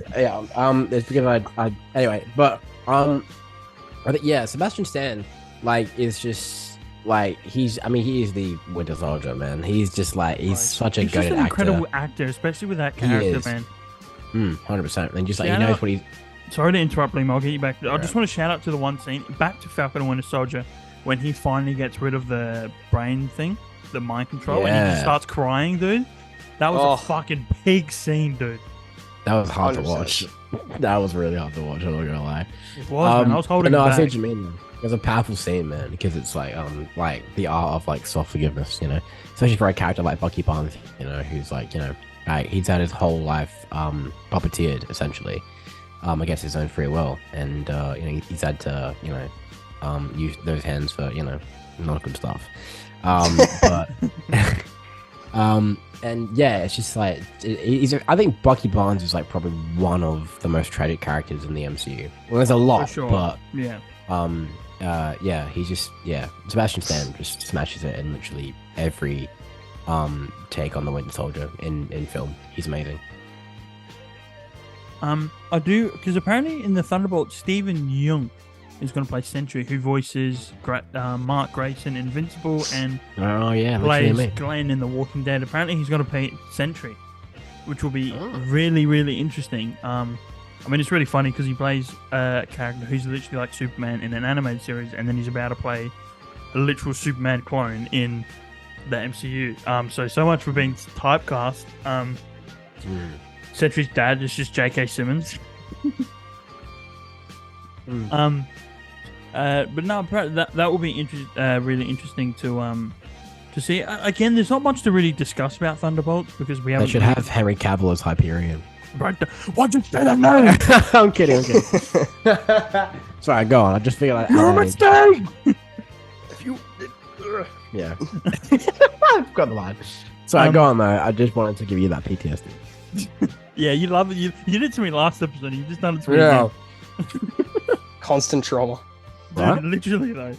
it's because anyway, but I think Sebastian Stan is just he is the Winter Soldier, man. He's just he's such a good actor. Incredible actor, especially with that character, man. 100%. And just he knows what he's. Sorry to interrupt, Liam. I'll get you back. I just want to shout out to the one scene back to Falcon and Winter Soldier when he finally gets rid of the brain thing, the mind control, and he just starts crying, dude. That was a fucking big scene, dude. That was hard 100%. To watch. That was really hard to watch. I'm not gonna lie. It was, man. I was holding back. I see what you mean, man. It was a powerful scene, man, because it's the art of self forgiveness, especially for a character like Bucky Barnes, who's he's had his whole life puppeteered essentially, against his own free will, and he's had to use those hands for not good stuff, but and yeah, it's just I think Bucky Barnes is probably one of the most tragic characters in the MCU. Well, there's a lot, sure. But yeah. He's just Sebastian Stan just smashes it in literally every take on the Winter Soldier in film. He's amazing. I do because apparently in the Thunderbolts, Stephen Yeun is going to play Sentry, who voices Mark Grayson in Invincible and plays Glenn in The Walking Dead. Apparently, he's going to play Sentry, which will be really, really interesting. I mean, it's really funny because he plays a character who's literally like Superman in an animated series, and then he's about to play a literal Superman clone in the MCU. So much for being typecast. Sentry's dad is just J.K. Simmons. But no, that will be really interesting to see. Again, there's not much to really discuss about Thunderbolts because we haven't. They should have Henry Cavill as Hyperion. Right. Why'd you say that name? I'm kidding. Sorry, go on. I just figured out. You're a mistake. If you. Yeah. I've got the line. Sorry, go on though. I just wanted to give you that PTSD. Yeah, you love it. You did it to me last episode. You just done it to me again. Constant trauma. Dude, literally though.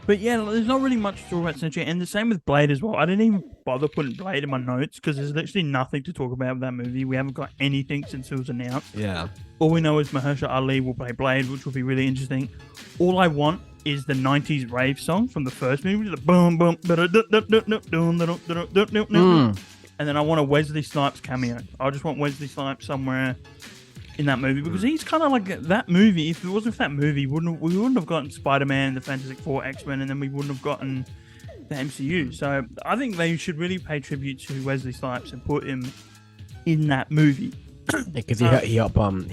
But yeah, there's not really much to talk about Sentry, and the same with Blade as well. I didn't even bother putting Blade in my notes because there's literally nothing to talk about with that movie. We haven't got anything since it was announced. Yeah. All we know is Mahershala Ali will play Blade, which will be really interesting. All I want is the 90s rave song from the first movie, the boom boom, and then I want a Wesley Snipes cameo. I just want Wesley Snipes somewhere in that movie because he's kind of like that movie. If it wasn't for that movie, we wouldn't have gotten Spider-Man, the Fantastic Four, X-Men, and then we wouldn't have gotten the MCU. So I think they should really pay tribute to Wesley Snipes and put him in that movie. Because he helped plant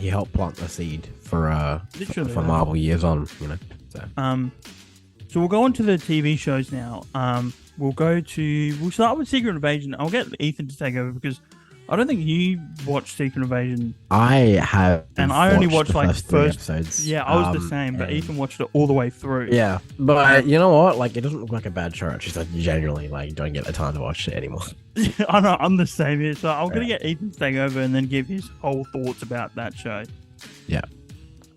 the seed for Literally, Marvel years on, So. So we'll go on to the TV shows now. We'll start with Secret Invasion. I'll get Ethan to take over because I don't think you watched Secret Invasion. I have, and I only watched the like first episodes. Yeah, I was the same, but Ethan watched it all the way through. Yeah, but you know what? Like, it doesn't look like a bad show. It's just I genuinely don't get the time to watch it anymore. I know, I'm the same here. So I'm gonna get Ethan to take over and then give his whole thoughts about that show. Yeah.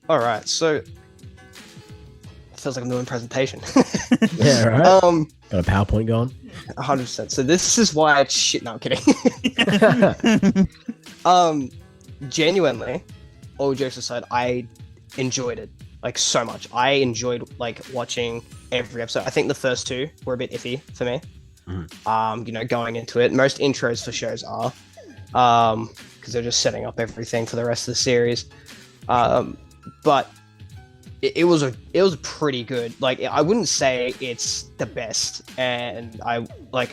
All right, so it feels like I'm doing a presentation. Yeah, right. Got a PowerPoint going. 100%. So this is why it's shit. No, I'm kidding. Genuinely, all jokes aside, I enjoyed it like so much. I enjoyed like watching every episode. I think the first two were a bit iffy for me. Going into it, most intros for shows are, because they're just setting up everything for the rest of the series. But it was pretty good. Like, I wouldn't say it's the best, and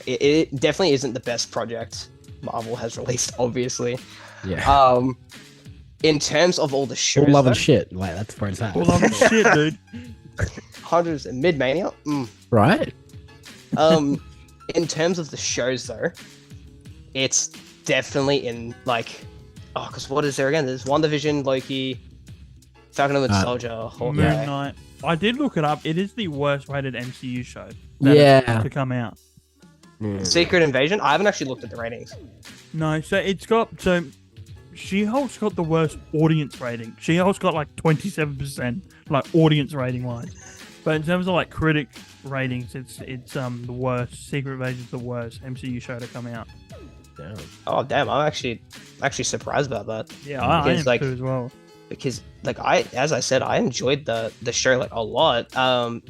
it definitely isn't the best project Marvel has released, obviously. Yeah. In terms of all the shows, all love and shit. Like, that's where it's at. All love and shit, dude. Hundreds and Mid-Mania. Right. In terms of the shows, though, it's definitely in like, because what is there again? There's WandaVision, Loki, Falcon and Winter Soldier, Hawkeye. Moon Knight. I did look it up. It is the worst rated MCU show to come out. Secret Invasion? I haven't actually looked at the ratings. No, so She-Hulk's got the worst audience rating. She-Hulk's got like 27%, like audience rating wise. But in terms of like critic ratings, it's the worst. Secret Invasion's the worst MCU show to come out. Damn. Oh damn! I'm actually surprised about that. Yeah, I am too as well. Because as I said, I enjoyed the show like a lot. I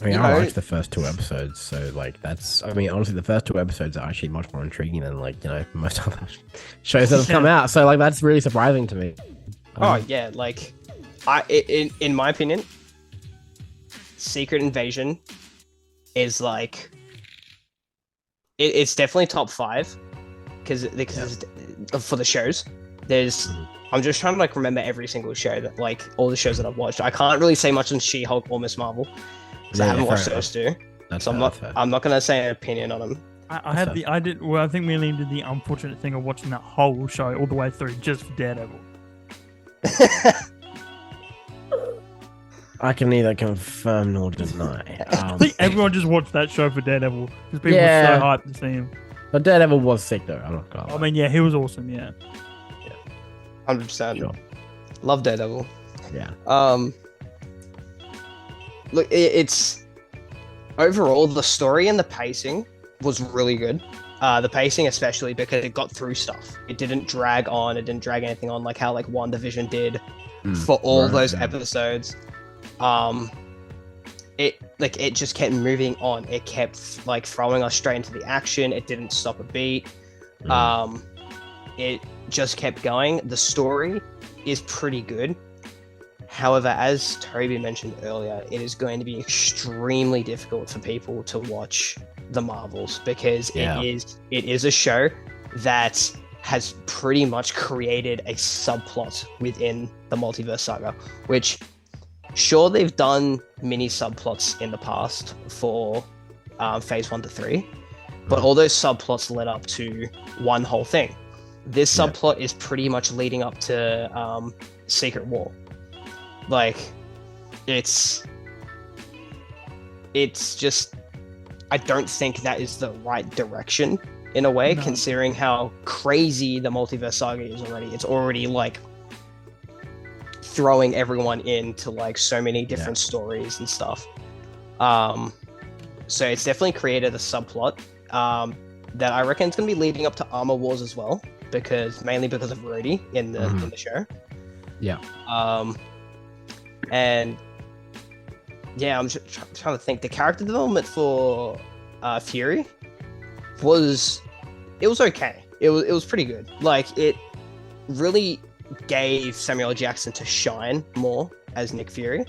watched the first two episodes, so like honestly, the first two episodes are actually much more intriguing than most other shows that have come out. So like that's really surprising to me. In my opinion, Secret Invasion is like it's definitely top 5 because for the shows. I'm just trying to like remember every single show that like all the shows that I've watched. I can't really say much on She-Hulk or Miss Marvel because I haven't watched those two. I'm not gonna say an opinion on them. I think me and Liam did the unfortunate thing of watching that whole show all the way through just for Daredevil. I can neither confirm nor deny. I think everyone just watched that show for Daredevil because people were so hyped to see him. But Daredevil was sick though. I'm not gonna lie. I mean, yeah, he was awesome. Yeah. 100%. Sure. Love Daredevil. Yeah. Look, it's overall the story and the pacing was really good. The pacing especially because it got through stuff. It didn't drag on. It didn't drag anything on like how like WandaVision did for all those episodes. It just kept moving on. It kept like throwing us straight into the action. It didn't stop a beat. It just kept going. The story is pretty good. However, as Toby mentioned earlier, it is going to be extremely difficult for people to watch the Marvels because it is a show that has pretty much created a subplot within the multiverse saga, which sure, they've done mini subplots in the past for phase 1 to 3, but all those subplots led up to one whole thing. This subplot is pretty much leading up to Secret War. Like, it's just, I don't think that is the right direction in a way, considering how crazy the multiverse saga is already. It's already like throwing everyone into like so many different stories and stuff. So it's definitely created a subplot that I reckon it's going to be leading up to Armor Wars as well, mainly because of Rhodey in the show. Yeah. And yeah, I'm just trying to think. The character development for Fury was okay. It was pretty good. Like, it really gave Samuel L. Jackson to shine more as Nick Fury.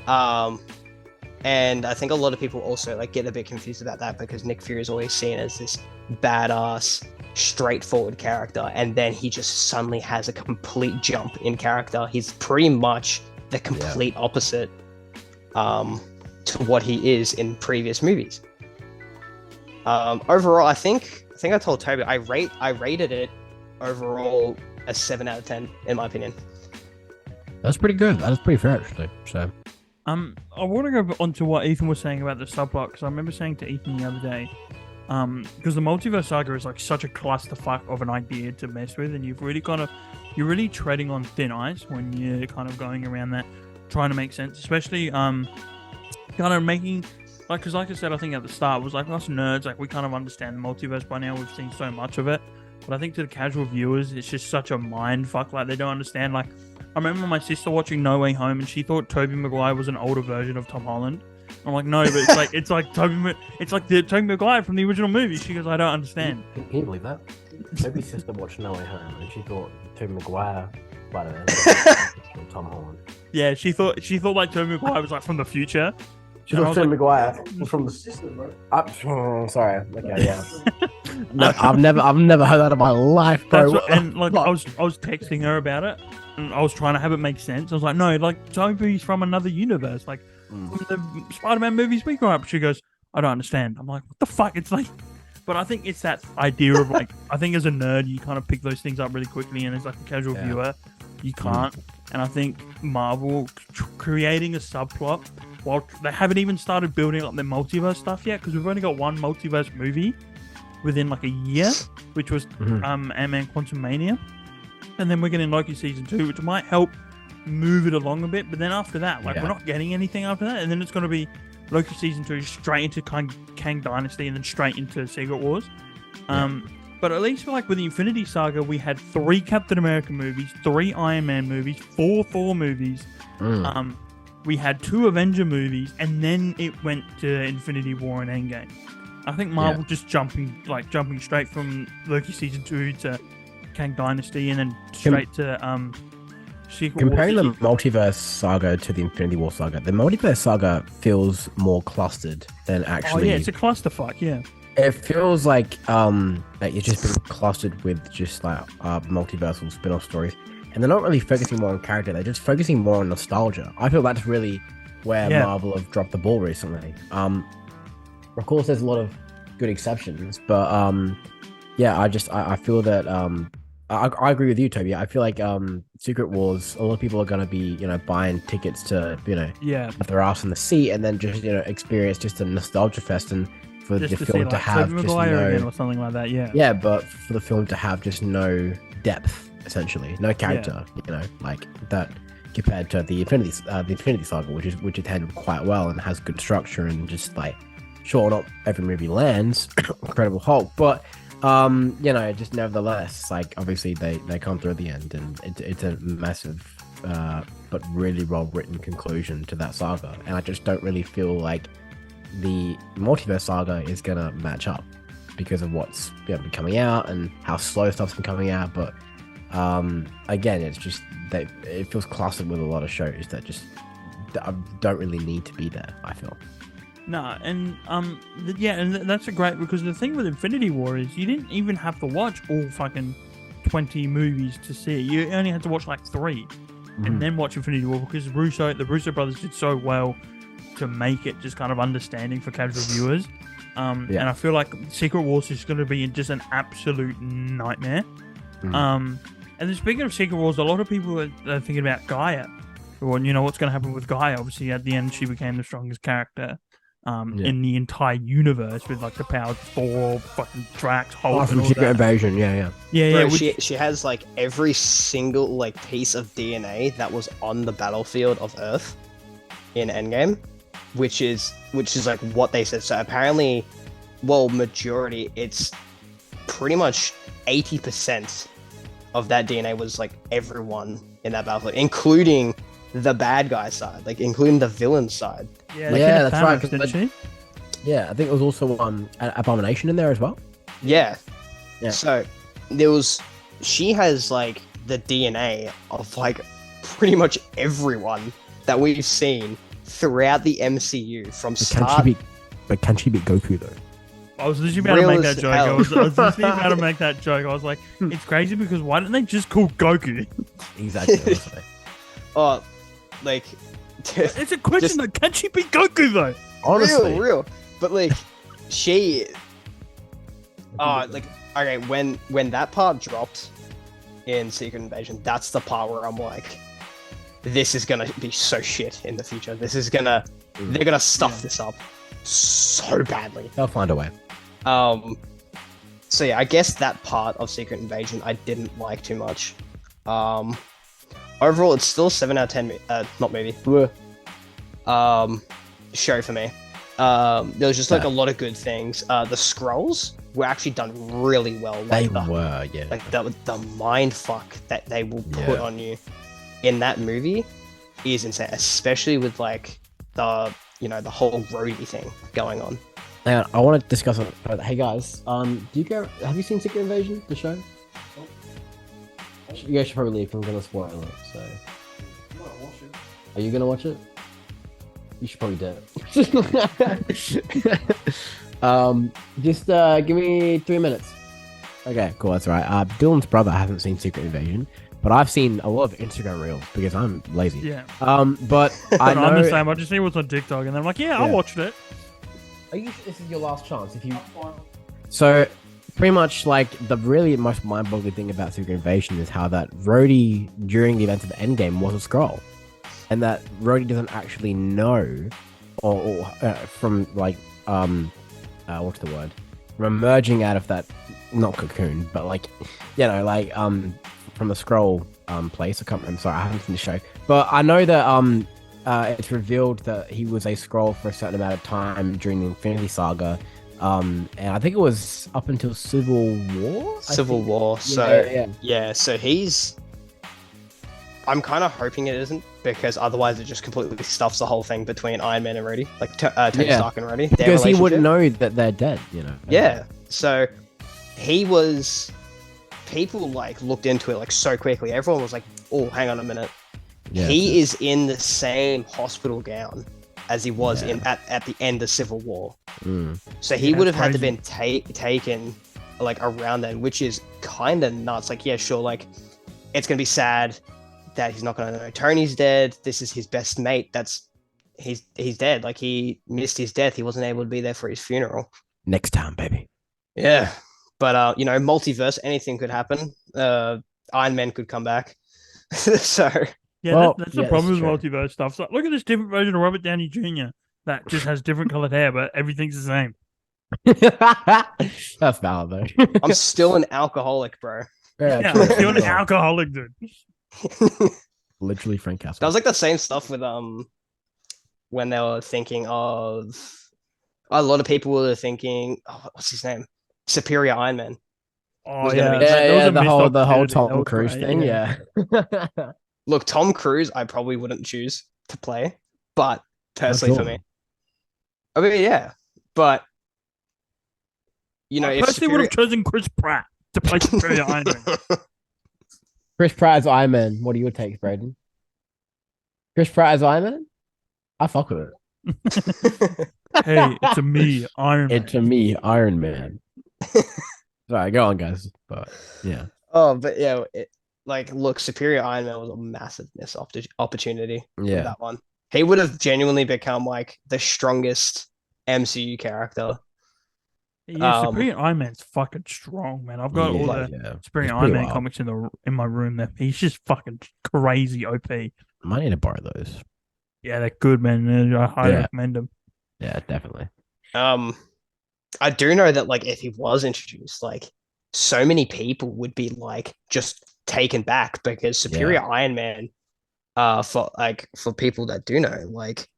And I think a lot of people also like get a bit confused about that because Nick Fury is always seen as this badass straightforward character, and then he just suddenly has a complete jump in character. He's pretty much the complete opposite to what he is in previous movies. Overall, I think I told Toby I rated it overall a 7 out of 10 in my opinion. That's pretty good. That's pretty fair actually. So I want to go on to what Ethan was saying about the subplot, because I remember saying to Ethan the other day, because the multiverse saga is like such a clusterfuck of an idea to mess with, and you're really treading on thin ice when you're kind of going around that, trying to make sense, especially kind of making because like I said, I think at the start it was like us nerds, like we kind of understand the multiverse by now. We've seen so much of it, but I think to the casual viewers, it's just such a mind fuck. Like they don't understand. Like I remember my sister watching No Way Home, and she thought Tobey Maguire was an older version of Tom Holland. I'm like, no, but it's like the Tobey Maguire from the original movie. She goes, I don't understand. Can you believe that? Toby's sister watched No Way Home, and she thought Tobey Maguire Spider-Man was Tom Holland. Yeah, she thought like Tobey Maguire was like from the future. She thought Tobey Maguire was from the system, bro. Sorry. Okay, yeah. No, I've never heard that in my life, bro. And like I was texting her about it, and I was trying to have it make sense. I was like, no, like Toby's from another universe, like from the Spider-Man movies we grew up. She goes, I don't understand. I'm like, what the fuck? It's like, but I think it's that idea of like, I think as a nerd, you kind of pick those things up really quickly, and as like a casual viewer, you can't. And I think Marvel creating a subplot, while they haven't even started building up their multiverse stuff yet, because we've only got one multiverse movie within like a year, which was Ant-Man Quantumania, and then we're getting Loki season 2, which might help move it along a bit. But then after that, like we're not getting anything after that, and then it's going to be Loki season 2 straight into Kang Dynasty, and then straight into Secret Wars. But at least like with the Infinity Saga, we had 3 Captain America movies, 3 Iron Man movies, 4 Thor movies. We had 2 Avenger movies, and then it went to Infinity War and Endgame. I think Marvel just jumping straight from Loki season 2 to Kang Dynasty, and then straight to Secret comparing Wars. the multiverse saga to the Infinity War saga, the multiverse saga feels more clustered than actually. Oh yeah, it's a clusterfuck. Yeah. It feels like it's just been clustered with just like multiversal spin-off stories, and they're not really focusing more on character. They're just focusing more on nostalgia. I feel that's really where Marvel have dropped the ball recently. Of course, there's a lot of good exceptions, but I feel that I agree with you, Toby. I feel like Secret Wars, a lot of people are gonna be buying tickets to have their ass in the seat, and then just experience just a nostalgia fest, and for just the film to have Tobey just Maguire no again or something like that. yeah, but for the film to have just no depth, essentially no character, like that, compared to the Infinity Saga, which is handled quite well and has good structure, and just like, sure, not every movie lands Incredible Hulk, but just nevertheless, like obviously they come through at the end, and it's a massive but really well written conclusion to that saga. And I just don't really feel like the multiverse saga is gonna match up because of what's been coming out and how slow stuff's been coming out. But again, it's just that it feels clustered with a lot of shows that just don't really need to be there, I feel. No, and and that's a great, because the thing with Infinity War is you didn't even have to watch all fucking 20 movies to see it. You only had to watch like 3 and then watch Infinity War, because the Russo brothers did so well to make it just kind of understanding for casual viewers. And I feel like Secret Wars is going to be just an absolute nightmare. And then speaking of Secret Wars, a lot of people are thinking about Gaia. Well, what's going to happen with Gaia? Obviously, at the end, she became the strongest character in the entire universe, with like the power of Thor, fucking Drax, Hulk, from Secret Invasion. Bro, she has like every single like piece of DNA that was on the battlefield of Earth in Endgame, which is like what they said. So apparently, majority, it's pretty much 80% of that DNA was like everyone in that battlefield, including the bad guy side, like including the villain side. That's right. Yeah, I think it was also Abomination in there as well. Yeah. So she has like the DNA of like pretty much everyone that we've seen throughout the MCU from start. But can she beat Goku though? I was literally about to make that joke. I was literally about to make that joke. I was like, it's crazy because why didn't they just call Goku? Exactly. Oh, like it's a question though. Can she beat Goku though? Honestly, real. But like, she. Like okay, when that part dropped in Secret Invasion, that's the part where I'm like, this is gonna be so shit in the future. This is gonna, they're gonna stuff this up so badly. they'll find a way. So yeah, I guess that part of Secret Invasion I didn't like too much. Overall, it's still 7 out of 10. Not movie. Show for me. There was just like a lot of good things. The scrolls were actually done really well. They were, yeah. Like the mind fuck that they will put on you in that movie is insane, especially with like the whole roadie thing going on. Hang on, I want to discuss it. Hey guys, have you seen Secret Invasion, the show? You guys should probably leave. I'm gonna spoil it. So, are you gonna watch it? You should probably do it. Just give me 3 minutes. Okay, cool. That's all right. Dylan's brother hasn't seen Secret Invasion, but I've seen a lot of Instagram reels because I'm lazy. Yeah. But I know. I'm the same. I just see what's on TikTok, and I'm like, I watched it. This is your last chance. If you. So, pretty much like the really most mind-boggling thing about Secret Invasion is how that Rhodey during the events of the Endgame was a Skrull, and that Rhodey doesn't actually know, or from like what's the word? From emerging out of that, not cocoon, but like, like from the Skrull place. I can't remember. Sorry, I haven't seen the show, but I know that it's revealed that he was a Skrull for a certain amount of time during the Infinity Saga. And I think it was up until Civil War. So so he's. I'm kind of hoping it isn't, because otherwise it just completely stuffs the whole thing between Iron Man and Rhodey, like Tony Stark and Rhodey. Because he wouldn't know that they're dead, Yeah. So he was. People like looked into it like so quickly. Everyone was like, "Oh, hang on a minute." Yeah, he is in the same hospital gown as he was at the end of Civil War. So he would have had to been taken like around then, which is kind of nuts. Like, yeah, sure, like it's gonna be sad that he's not gonna know Tony's dead. This is his best mate. He's dead. Like, he missed his death. He wasn't able to be there for his funeral. Next time, baby. Yeah, but multiverse, anything could happen. Iron Man could come back. So. Yeah, that's the problem with multiverse stuff. So look at this different version of Robert Downey Jr. that just has different colored hair, but everything's the same. That's valid, though. I'm still an alcoholic, bro. Yeah, I'm still an alcoholic, dude. Literally Frank Castle. That was like the same stuff with when they were thinking of a lot of people were thinking, what's his name? Superior Iron Man. Oh yeah, the whole Tom Cruise thing. Yeah. Look, Tom Cruise, I probably wouldn't choose to play, but personally for me, I mean, yeah, but I personally would have chosen Chris Pratt to play Superior Iron Man. Chris Pratt as Iron Man. What are your takes, Braden? Chris Pratt as Iron Man? I fuck with it. Hey, it's a me, Iron Man. It's a me, Iron Man. Sorry, go on, guys. But yeah. Oh, but yeah. Look, Superior Iron Man was a massive missed opportunity. Yeah, that one. He would have genuinely become like the strongest MCU character. Yeah, Superior Iron Man's fucking strong, man. I've got all the Superior Iron Man comics in my room. There, he's just fucking crazy OP. I might need to borrow those. Yeah, they're good, man. I highly recommend them. Yeah, definitely. I do know that like if he was introduced, like so many people would be like just taken back, because Superior Iron Man, for people that do know, like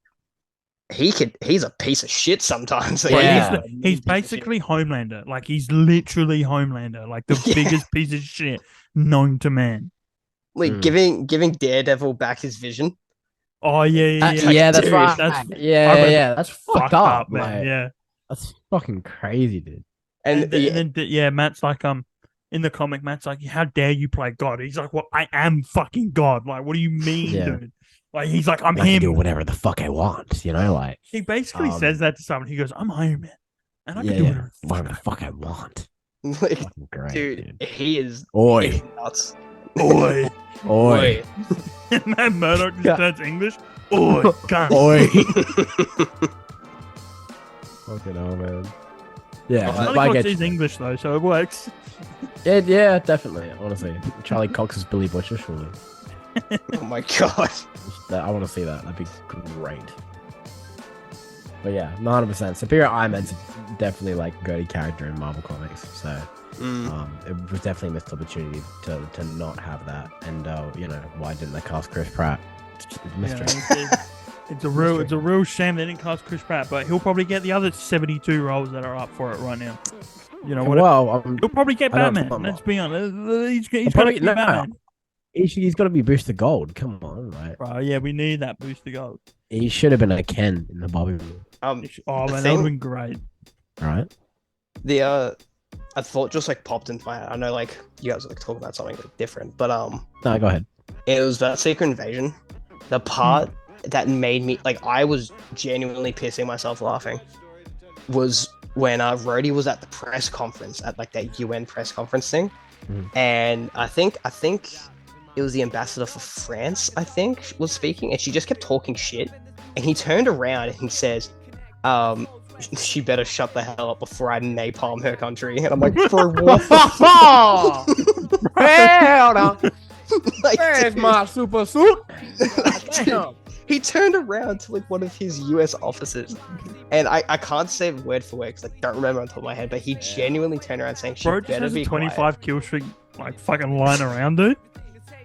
he's a piece of shit sometimes. He's basically Homelander. Like, he's literally Homelander, like the biggest piece of shit known to man. Like giving Daredevil back his vision. Oh yeah. That's right. That's fucked up, man. Yeah, that's fucking crazy, dude. And then Matt's like, in the comic, Matt's like, how dare you play God? He's like, well, I am fucking God. Like, what do you mean, dude? Like, he's like, I'm him. I can do whatever the fuck I want, like. He basically says that to someone. He goes, I'm Iron Man. and I can do whatever the fuck I want. Like, Great, dude, he is Oi. nuts. Oi. Oi. And that Murdoch just turns English. Oi, cunt. Oi. Fucking hell, man. Yeah, Charlie Cox is English though, so it works. Yeah, definitely. Honestly, Charlie Cox is Billy Butcher, surely. Oh my god. I want to see that. That'd be great. But yeah, 100%. Superior Iron Man's definitely like a goaty character in Marvel Comics. So it was definitely a missed opportunity to not have that. And why didn't they cast Chris Pratt? It's a mystery. It's a real shame they didn't cast Chris Pratt, but he'll probably get the other 72 roles that are up for it right now. You know what? Well, he'll probably get Batman. Let's be honest. He's got to get Batman. He's got to be Booster Gold. Come on, right? Bro, yeah, we need that Booster Gold. He should have been a Ken in the Bobby movie. Man, that would have been great. All right. A thought just like popped into my head. I know like you guys are like talking about something like, different, but no, go ahead. It was that Secret Invasion. The part that made me like I was genuinely pissing myself laughing was when Rhodey was at the press conference at like that UN press conference thing, and I think it was the ambassador for France, I think, was speaking, and she just kept talking shit. And he turned around and he says, she better shut the hell up before I napalm her country. And I'm like, bro, what the fuck? Hell no. Like, where's my super suit? He turned around to like one of his US officers. And I can't say it word for word because I don't remember on top of my head, but he genuinely turned around saying, she better be 25 kill streak, like fucking lying around, dude.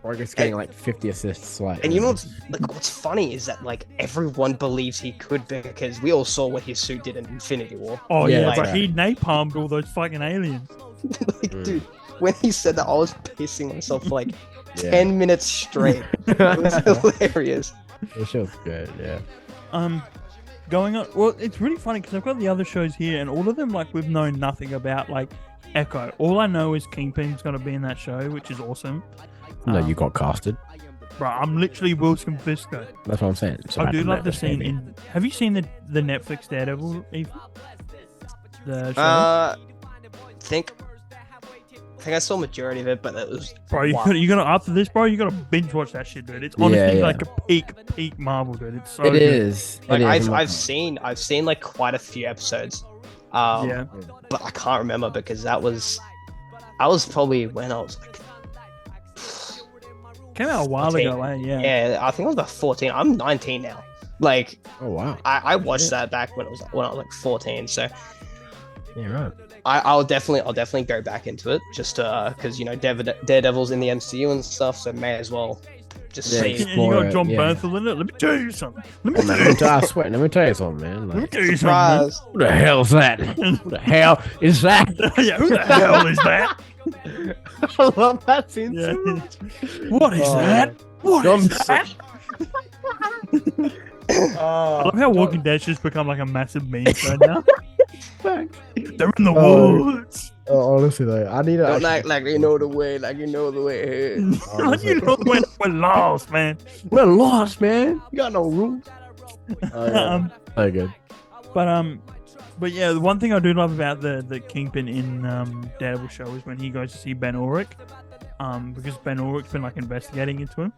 Or just getting like 50 assists, like. And you know what's funny is that like everyone believes he could because we all saw what his suit did in Infinity War. Oh yeah, like, but he napalmed all those fucking aliens. Like, dude, when he said that, I was pissing myself for like 10 minutes straight. It was hilarious. It was good, yeah. Going on. Well, it's really funny because I've got the other shows here, and all of them like we've known nothing about. Like Echo, all I know is Kingpin's going to be in that show, which is awesome. No, you got casted. Bro, I'm literally Wilson Fisker. That's what I'm saying. So I do love the scene in. Have you seen the Netflix Daredevil? Even the show? I think I saw majority of it, but it was. Bro, you gotta after this, bro. You gotta binge watch that shit, dude. It's honestly like a peak Marvel, dude. It's so. It good. is. Like I've seen like quite a few episodes. But I can't remember because I was probably when I was like. Came out a while 14. ago, yeah. Yeah, I think I was about 14. I'm 19 now. Like, oh wow, I watched that back when I was like 14. So, yeah, right. I'll definitely go back into it just because Daredevil's in the MCU and stuff, so may as well just see. You got John Bernthal in it. Let me tell you something. Let me tell you something, man. Like, let me tell you something. Who the hell's that? Who the hell is that? Yeah, who the hell is that? I love that scene so much. What is that? What is that? I love how Walking Dead's just become like a massive meme right now. They're in the woods. Honestly, though, I need to. Don't act like you know the way, like you know the way. Like you know when we're lost, man. We're lost, man. You got no rules. Very good. But yeah, the one thing I do love about the Kingpin in Daredevil show is when he goes to see Ben Urich, because Ben Urich's been like investigating into him,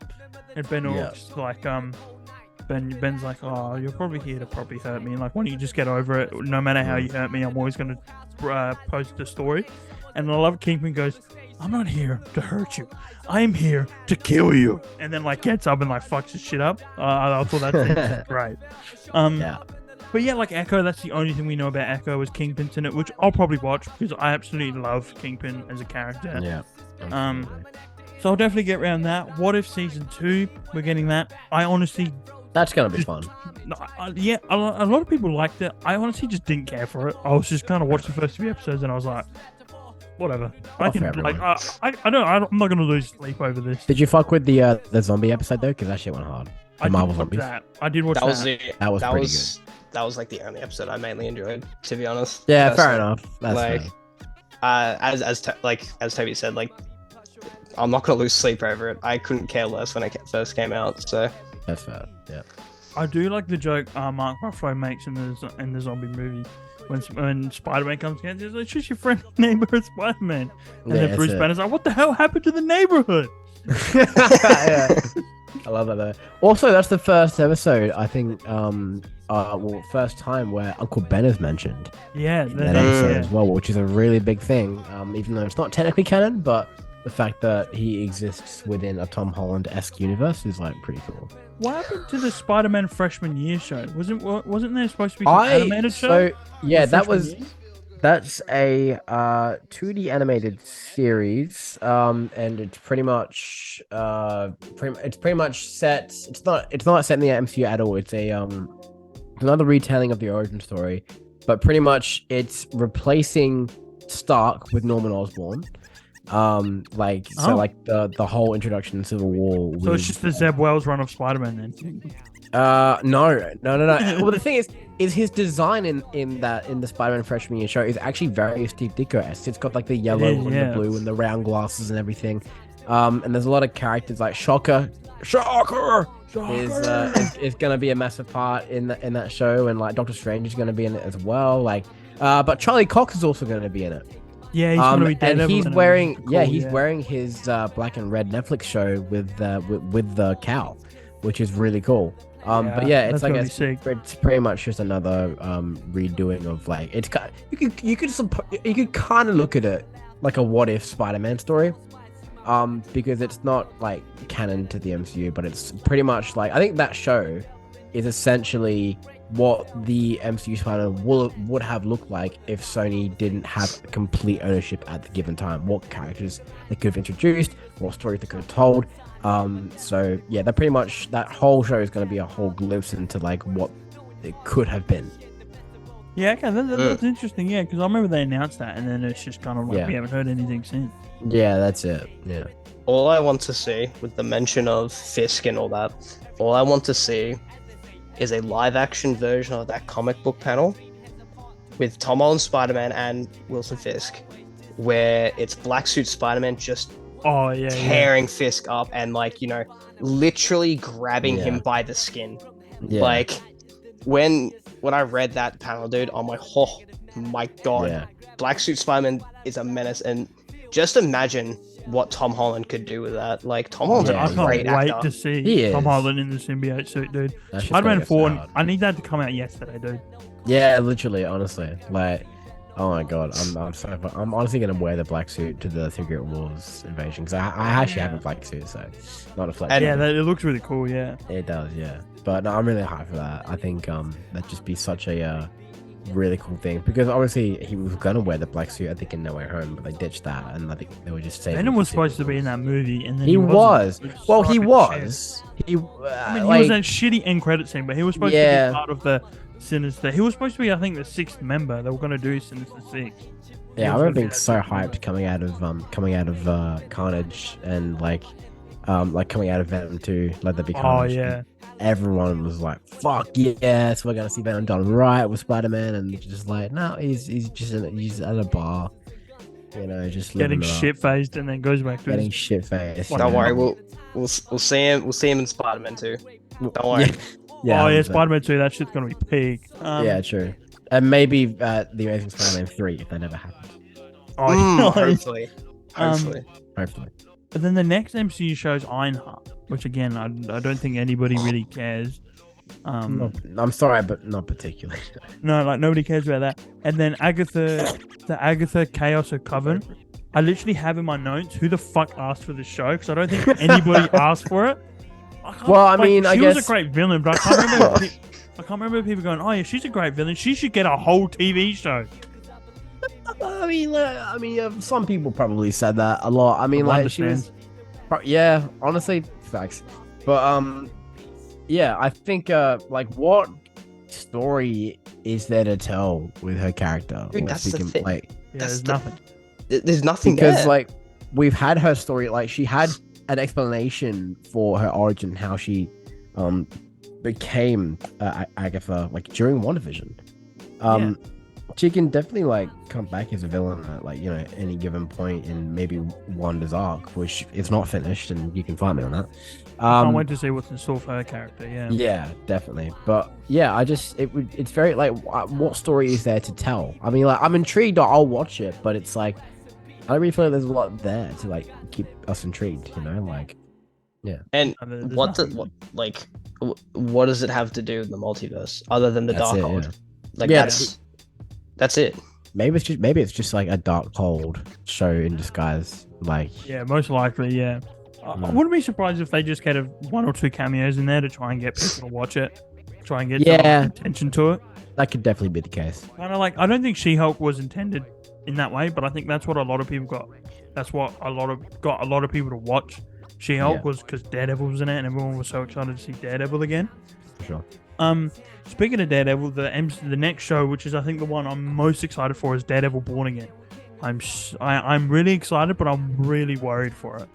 and Ben Urich's like Ben's like, oh, you're probably here to probably hurt me, and like, why don't you just get over it? No matter how you hurt me, I'm always gonna post a story. And I love Kingpin goes, I'm not here to hurt you, I'm here to kill you, and then like gets up and like fucks his shit up. I thought that's great. But yeah, like Echo, that's the only thing we know about Echo is Kingpin's in it, which I'll probably watch because I absolutely love Kingpin as a character. Yeah. So I'll definitely get around that. What if season 2 we're getting that? I honestly. That's gonna be fun. Yeah, a lot of people liked it. I honestly just didn't care for it. I was just kind of watching the first few episodes and I was like, whatever. I can like I'm not gonna lose sleep over this. Did you fuck with the zombie episode though? Because that shit went hard. The Marvel zombies. I did watch that. That was pretty good. That was like the only episode I mainly enjoyed, to be honest. Yeah, fair enough. That's like, fair. As Toby said, like, I'm not gonna lose sleep over it. I couldn't care less when it first came out. So that's fair. Yeah. I do like the joke Mark Ruffalo makes in the zombie movie when Spider-Man comes again, he's like, it's just your friend neighborhood Spider-Man. And Yeah, then Bruce that's it. Banner's like, what the hell happened to the neighborhood? Yeah. I love that though. Also, that's the first episode, I think, first time where Uncle Ben is mentioned Yeah, in that episode as well, which is a really big thing. Even though it's not technically canon, but the fact that he exists within a Tom Holland-esque universe is like pretty cool. What happened to the Spider-Man freshman year show? Wasn't there supposed to be some animated show? Yeah, for freshman year? that's a 2D animated series, and it's pretty much set. It's not set in the MCU at all. It's another retelling of the origin story, but pretty much it's replacing Stark with Norman Osborn. The whole introduction to Civil War. So it's just the Zeb Wells run of Spider-Man then. No. Well, the thing is his design in the Spider-Man freshman year show is actually very Steve Ditko-esque. It's got like the yellow and the blue and the round glasses and everything. And there's a lot of characters like Shocker is gonna be a massive part in that show, and like Doctor Strange is gonna be in it as well. But Charlie Cox is also gonna be in it. Yeah, he's gonna be Daredevil. And he's and wearing cool, he's wearing his black and red Netflix show with the cowl, which is really cool. But yeah, it's like it's pretty much just another redoing of like it's you could kind of look at it like a what if Spider-Man story, because it's not like canon to the MCU, but it's pretty much like I think that show is essentially what the MCU Spider-Man would have looked like if Sony didn't have complete ownership at the given time. What characters they could have introduced, what stories they could have told. So yeah, that whole show is going to be a whole glimpse into like what it could have been. Yeah, okay, that's interesting. Yeah, because I remember they announced that, and then it's just kind of like we haven't heard anything since. Yeah, that's it. Yeah. All I want to see with the mention of Fisk and all that, all I want to see is a live action version of that comic book panel with Tom Holland Spider-Man and Wilson Fisk, where it's Black Suit Spider-Man just tearing Fisk up and like, you know, literally grabbing him by the skin. Yeah. Like when I read that panel, dude, I'm like, oh my god, Black Suit Spider-Man is a menace, and just imagine what Tom Holland could do with that. Like Tom Holland's a great actor. I can't wait to see Tom Holland in the symbiote suit, dude. Spider-Man 4, I need that to come out yesterday, dude. Yeah, literally, honestly, like, oh my god, I'm honestly gonna wear the black suit to the Secret Wars invasion because I actually have a black suit, so not a flex. Yeah, it looks really cool. Yeah, it does. Yeah, but no, I'm really hyped for that. I think that'd just be such a really cool thing, because obviously he was gonna wear the black suit, I think, in No Way Home, but they ditched that, and I think they were just saying Venom was supposed to be in that movie, and then he was. Well, he was. He was that shitty end credit scene, but he was supposed to be part of the Sinister. He was supposed to be, I think, the 6th member. They were gonna do Sinister 6. Yeah, I remember being so hyped coming out of Carnage and like coming out of Venom 2, Let There Be Carnage. Oh yeah. Everyone was like, "Fuck yes, we're gonna see Venom done right with Spider-Man," and just like, no, he's at a bar, you know, just getting shit faced, and then goes back to getting shit faced. Don't worry, we'll see him in Spider-Man 2. Don't worry. Yeah, Spider-Man 2, that shit's gonna be peak. Yeah, true. And maybe the Amazing Spider-Man 3 if that never happened. Hopefully. But then the next MCU show is Ironheart, which again, I don't think anybody really cares. I'm sorry, but not particularly. No, like nobody cares about that. And then the Agatha Chaos of Coven. I literally have in my notes who the fuck asked for this show, because I don't think anybody asked for it. I guess she was a great villain, but I can't remember people going, "Oh yeah, she's a great villain. She should get a whole TV show." I mean, some people probably said that a lot. I mean, like she was, honestly, facts. But yeah, I think like what story is there to tell with her character? Dude, that's the thing. Like, there's nothing. There's nothing because there. Like we've had her story. Like she had an explanation for her origin, how she became Agatha, like during WandaVision. she can definitely like come back as a villain at like, you know, any given point in maybe Wanda's arc, which is not finished, and you can find me on that. Can't wait to see what's in store for her character. Yeah, definitely. But yeah, it's very like, what story is there to tell? I mean, like, I'm intrigued. I'll watch it, but it's like, I don't really feel like there's a lot there to like keep us intrigued. You know, like, yeah. And what does it have to do with the multiverse other than the Darkhold? Yeah. Like, that's it. Maybe it's just like a Darkhold show in disguise. Like, yeah, most likely, yeah. I wouldn't be surprised if they just get one or two cameos in there to try and get people to watch it, try and get some attention to it. That could definitely be the case. Kind of like, I don't think She-Hulk was intended in that way, but I think that's what a lot of people got. That's what got a lot of people to watch She-Hulk was because Daredevil was in it, and everyone was so excited to see Daredevil again. For sure. Speaking of Daredevil, the next show, which is I think the one I'm most excited for, is Daredevil Born Again. I'm really excited, but I'm really worried for it.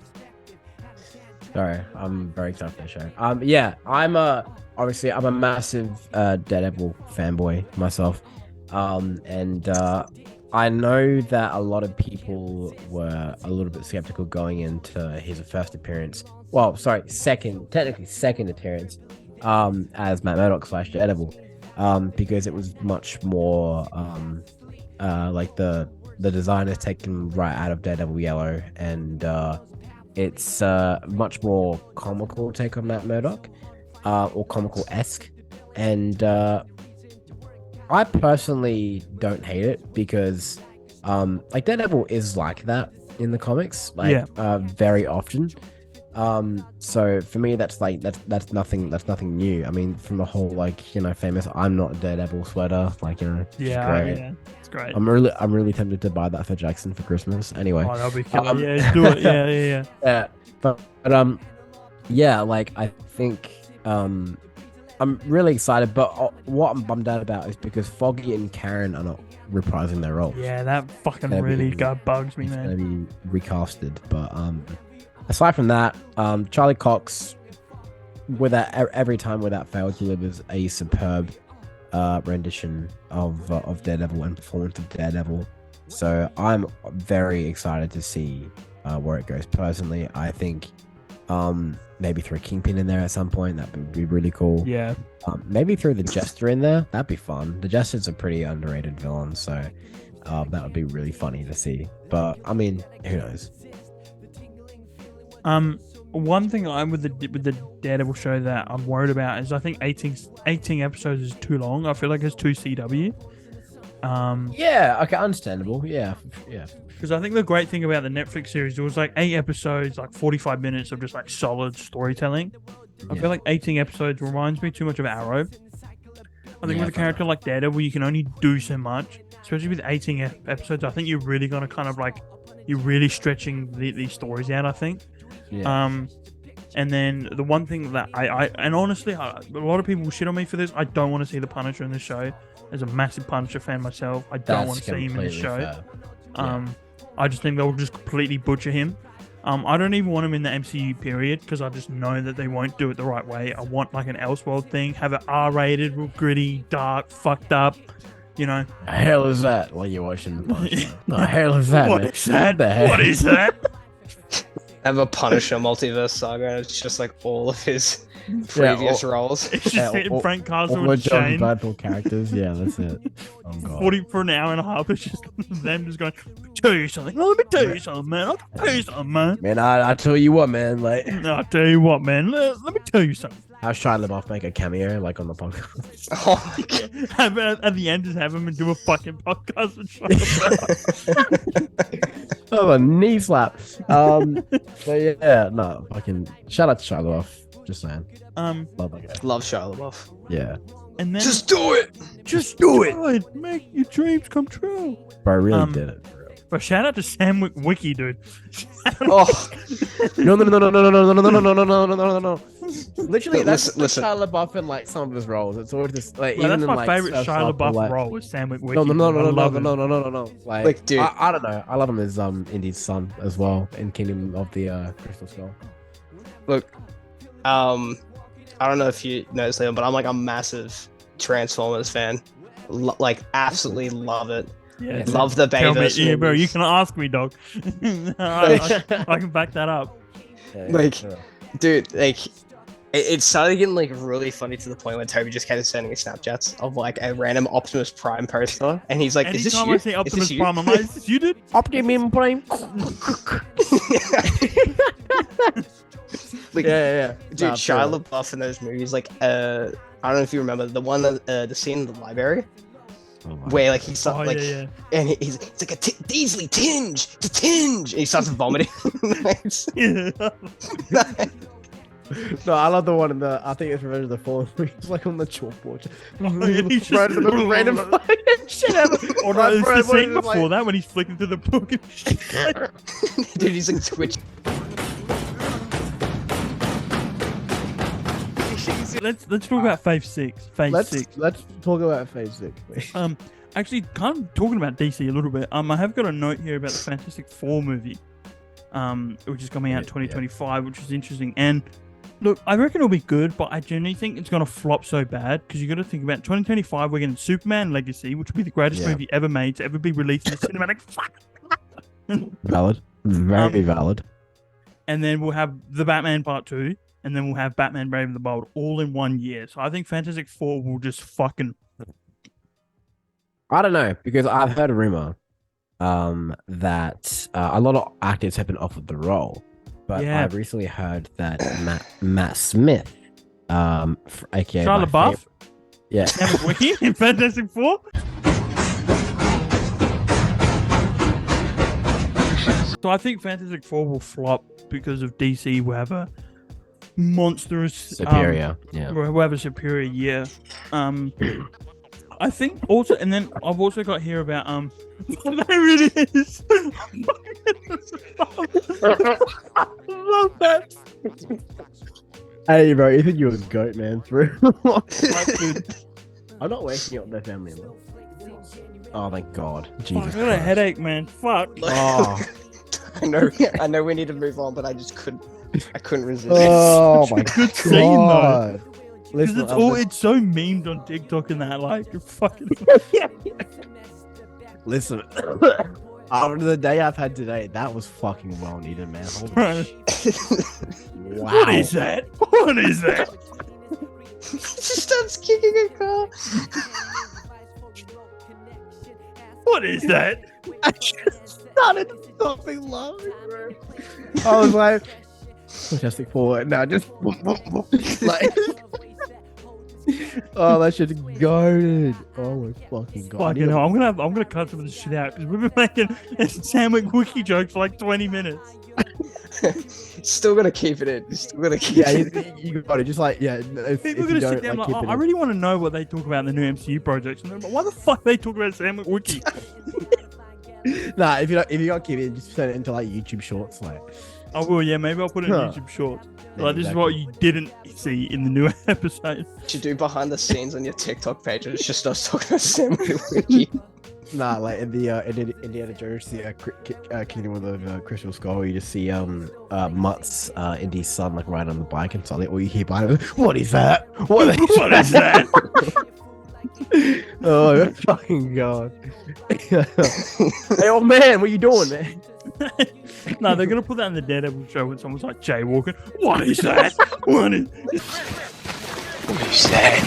Sorry, I'm very excited for the show. Yeah, I'm a massive Daredevil fanboy myself. And I know that a lot of people were a little bit skeptical going into his first appearance. Well, sorry, second appearance as Matt Murdock / Daredevil, because it was much more like the design is taken right out of Daredevil Yellow, and it's much more comical take on Matt Murdock, or comical-esque, and I personally don't hate it because like Daredevil is like that in the comics, very often. So for me, that's nothing new. I mean, from the whole, like, you know, famous "I'm not a Daredevil" sweater, like, you know, it's great. I'm really tempted to buy that for Jackson for Christmas. Anyway, that'll be killer. Yeah, do it. Yeah. Yeah, but yeah, like, I think I'm really excited, but what I'm bummed out about is because Foggy and Karen are not reprising their roles. Yeah, that fucking really bugs me, man. It's gonna be recasted, but aside from that, Charlie Cox, every time without fail, delivers a superb rendition of Daredevil and performance of Daredevil. So I'm very excited to see where it goes. Personally, I think maybe throw Kingpin in there at some point. That would be really cool. Yeah. Maybe throw the Jester in there. That'd be fun. The Jester's a pretty underrated villain, so that would be really funny to see. But I mean, who knows? One thing with the Daredevil show that I'm worried about is I think 18 episodes is too long. I feel like it's too CW. Yeah, okay, understandable. Yeah. Because I think the great thing about the Netflix series, it was like 8 episodes, like 45 minutes of just like solid storytelling. I feel like 18 episodes reminds me too much of Arrow. I think with a character like Daredevil, you can only do so much, especially with 18 episodes. I think you're really going to kind of like, you're really stretching these stories out, I think. Yeah. And then the one thing that and honestly, a lot of people shit on me for this. I don't want to see the Punisher in the show. As a massive Punisher fan myself, I don't want to see him in the show. I just think they'll just completely butcher him. I don't even want him in the MCU period because I just know that they won't do it the right way. I want like an Elseworld thing, have it R-rated, real gritty, dark, fucked up. You know. The hell is that? While you're watching the Punisher. The hell is that? What is that? What is that? Have a Punisher multiverse saga, and it's just like all of his previous roles. It's just Frank Castle all and John Shane. Bradford characters. Yeah, that's it. Oh, God. 40 for an hour and a half. It's just them just going, let me tell you something. No, let me tell you something, man. I'll tell you something, man. Man, I tell you what, man. Like, I'll tell you what, man. Let me tell you something. How Shia LaBeouf make a cameo, like, on the podcast? At the end, just have him and do a fucking podcast with Shia LaBeouf. Oh, a knee slap. So yeah, no, fucking shout out to Shia LaBeouf. Just saying. Love that guy. Love Shia LaBeouf. Yeah. And then just do it. Just do it. Make your dreams come true. Bro, I really did it. But shout out to Sam Wiki, dude. Oh no. Literally, that's Shia LaBeouf in like some of his roles. It's always just like, well, even that's my like, favorite Shia LaBeouf role was Sam Wiki. No. Like, dude, I don't know. I love him as Indy's son as well in Kingdom of the Crystal Skull. Look, I don't know if you noticed, Liam, but I'm like a massive Transformers fan. like absolutely love it. Yeah, love the Bayverse. Yeah, bro, you can ask me, dog. I can back that up. Like, dude, like, it started getting like really funny to the point where Toby just kept sending me Snapchats of like a random Optimus Prime poster, and he's like, "Is this you?" Anytime I see Optimus Prime, I'm like, "Is this you, dude?" Optimus Prime. Like, yeah. Dude, Shia LaBeouf in those movies, like, I don't know if you remember the one, the scene in the library. Where like he's and he's like a Deasley tinge, to tinge, and he starts vomiting. No, I love the one in the. I think it's Revenge of the Fallen. He's like on the chalkboard. He's just random shit ever. Or no, it's the scene before that when he's flicking through the book and shit. Dude, he's like twitching. Let's talk about Phase 6. Let's talk about Phase 6. Please. Actually, kind of talking about DC a little bit. I have got a note here about the Fantastic Four movie, which is coming out 2025, which is interesting. And look, I reckon it'll be good, but I genuinely think it's gonna flop so bad because you got to think about 2025. We're getting Superman Legacy, which will be the greatest movie ever made to ever be released in the cinematic. Valid, very valid. And then we'll have the Batman Part 2. And then we'll have Batman Brave and the Bold all in 1 year. So I think Fantastic Four will just fucking... I don't know, because I've heard a rumor that a lot of actors have been offered the role. But I've recently heard that Matt Smith, aka... Shia LaBeouf? Yeah. Wiki in Fantastic Four? So I think Fantastic Four will flop because of DC will have a monstrous superior we'll have a superior year. I think also, and then I've also got here about there it is. I love that. Hey bro, you think you're a goat, man. I'm not waking up their family. Oh thank God. Jesus I got a headache, man. Fuck. Oh. I know we need to move on, but I couldn't resist. Oh my Good scene though. Because Listen, it's so memed on TikTok and that, like, fucking. Listen, after the day I've had today, that was fucking well needed, man. Holy shit. Wow. What is that? What is that? He starts kicking a car. What is that? I just started stopping laughing, bro. I was like, Fantastic Four. Now just like, oh, that shit's goated. Oh my fucking God. Fucking hell, I'm gonna cut some of this shit out because we've been making Sandwich Wiki jokes for like 20 minutes. Still gonna keep it in. Still gonna keep it in. You got it. Just like, yeah. People are gonna sit down like, I really want to know what they talk about in the new MCU projects. And they're like, why the fuck they talk about Sandwich Wiki? Nah, if you don't keep it, just turn it into like YouTube shorts, like. I will, yeah. Maybe I'll put it in YouTube Shorts. Yeah, like, this is what you didn't see in the new episode. What you do behind the scenes on your TikTok page, and it's just us talking about Samuel Wiki. Nah, like in the Indiana Jones, the Kingdom of the Crystal Skull, you just see Mutt's Indy's son like riding on the bike, and suddenly all you hear behind him, what is that? What is that? Oh my fucking God. Hey old man, what you doing, man? No, they're gonna put that in the Daredevil show when someone's like jaywalking. What is that? What is that?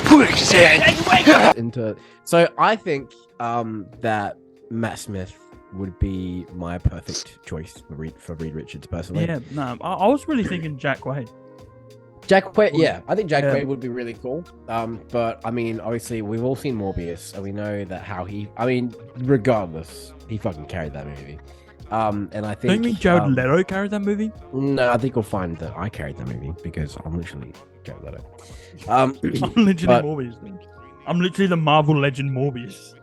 What is that? So I think that Matt Smith would be my perfect choice for Reed Richards personally. Yeah, no, I was really thinking Jack Quaid. Jack Quaid, yeah, I think Jack Quaid would be really cool. But I mean, obviously, we've all seen Morbius, and we know that regardless, he fucking carried that movie. And I think. Don't you mean Jared Leto carried that movie? No, I think we'll find that I carried that movie because I'm literally Jared Leto. I'm literally Morbius. I'm literally the Marvel legend Morbius.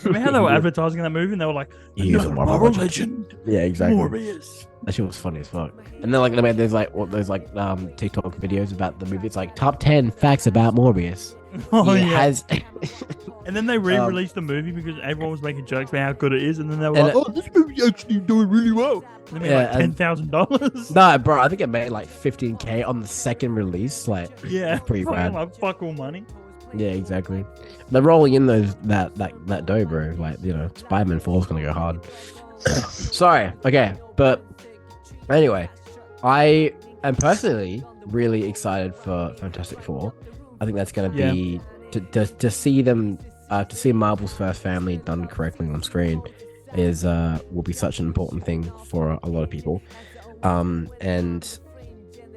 Remember how they were advertising that movie and they were like, "He's a Marvel legend." Yeah, exactly. Morbius. That shit was funny as fuck. And then there's TikTok videos about the movie. It's like top 10 facts about Morbius. Oh yeah. And then they re-released the movie because everyone was making jokes about how good it is, and then they were like, "Oh, this movie's actually doing really well." And they made like $10,000. No, bro, I think it made like $15,000 on the second release. Like, yeah, pretty bad. Like fuck all money. Yeah, exactly. They're rolling in that dough, bro. Like, Spider-Man 4 is gonna go hard. Sorry. Okay, but anyway, I am personally really excited for Fantastic Four. I think that's gonna be to see them, to see Marvel's first family done correctly on screen will be such an important thing for a lot of people. And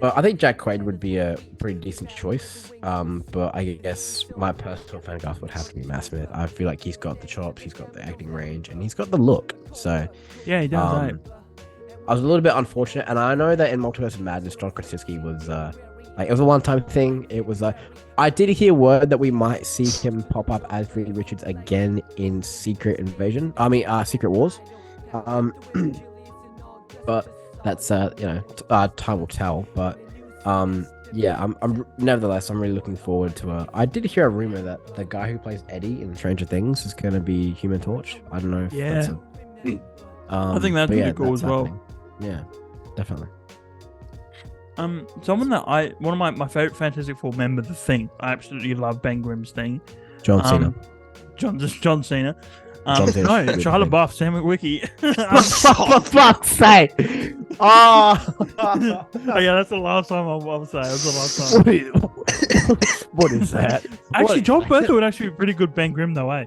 I think Jack Quaid would be a pretty decent choice. But I guess my personal fan cast would have to be Matt Smith. I feel like he's got the chops, he's got the acting range, and he's got the look. So yeah, he does. Right. I was a little bit unfortunate, and I know that in Multiverse of Madness, John Krasinski was it was a one-time thing. It was I did hear word that we might see him pop up as Reed Richards again in Secret Invasion. Secret Wars. But that's time will tell. But I'm nevertheless I'm really looking forward to I did hear a rumor that the guy who plays Eddie in Stranger Things is going to be Human Torch. I don't know if that's I think that's pretty cool as well. Yeah, definitely. Someone that one of my favorite Fantastic Four member, The Thing. I absolutely love Ben Grimm's Thing. John Cena. John Cena. Shia LaBeouf, Sam Witwicky. For fuck's sake! Oh. Yeah, that's the last time I'll say. That's the last time. What is that? Actually, John Bertha would actually be a pretty good Ben Grimm, though, eh?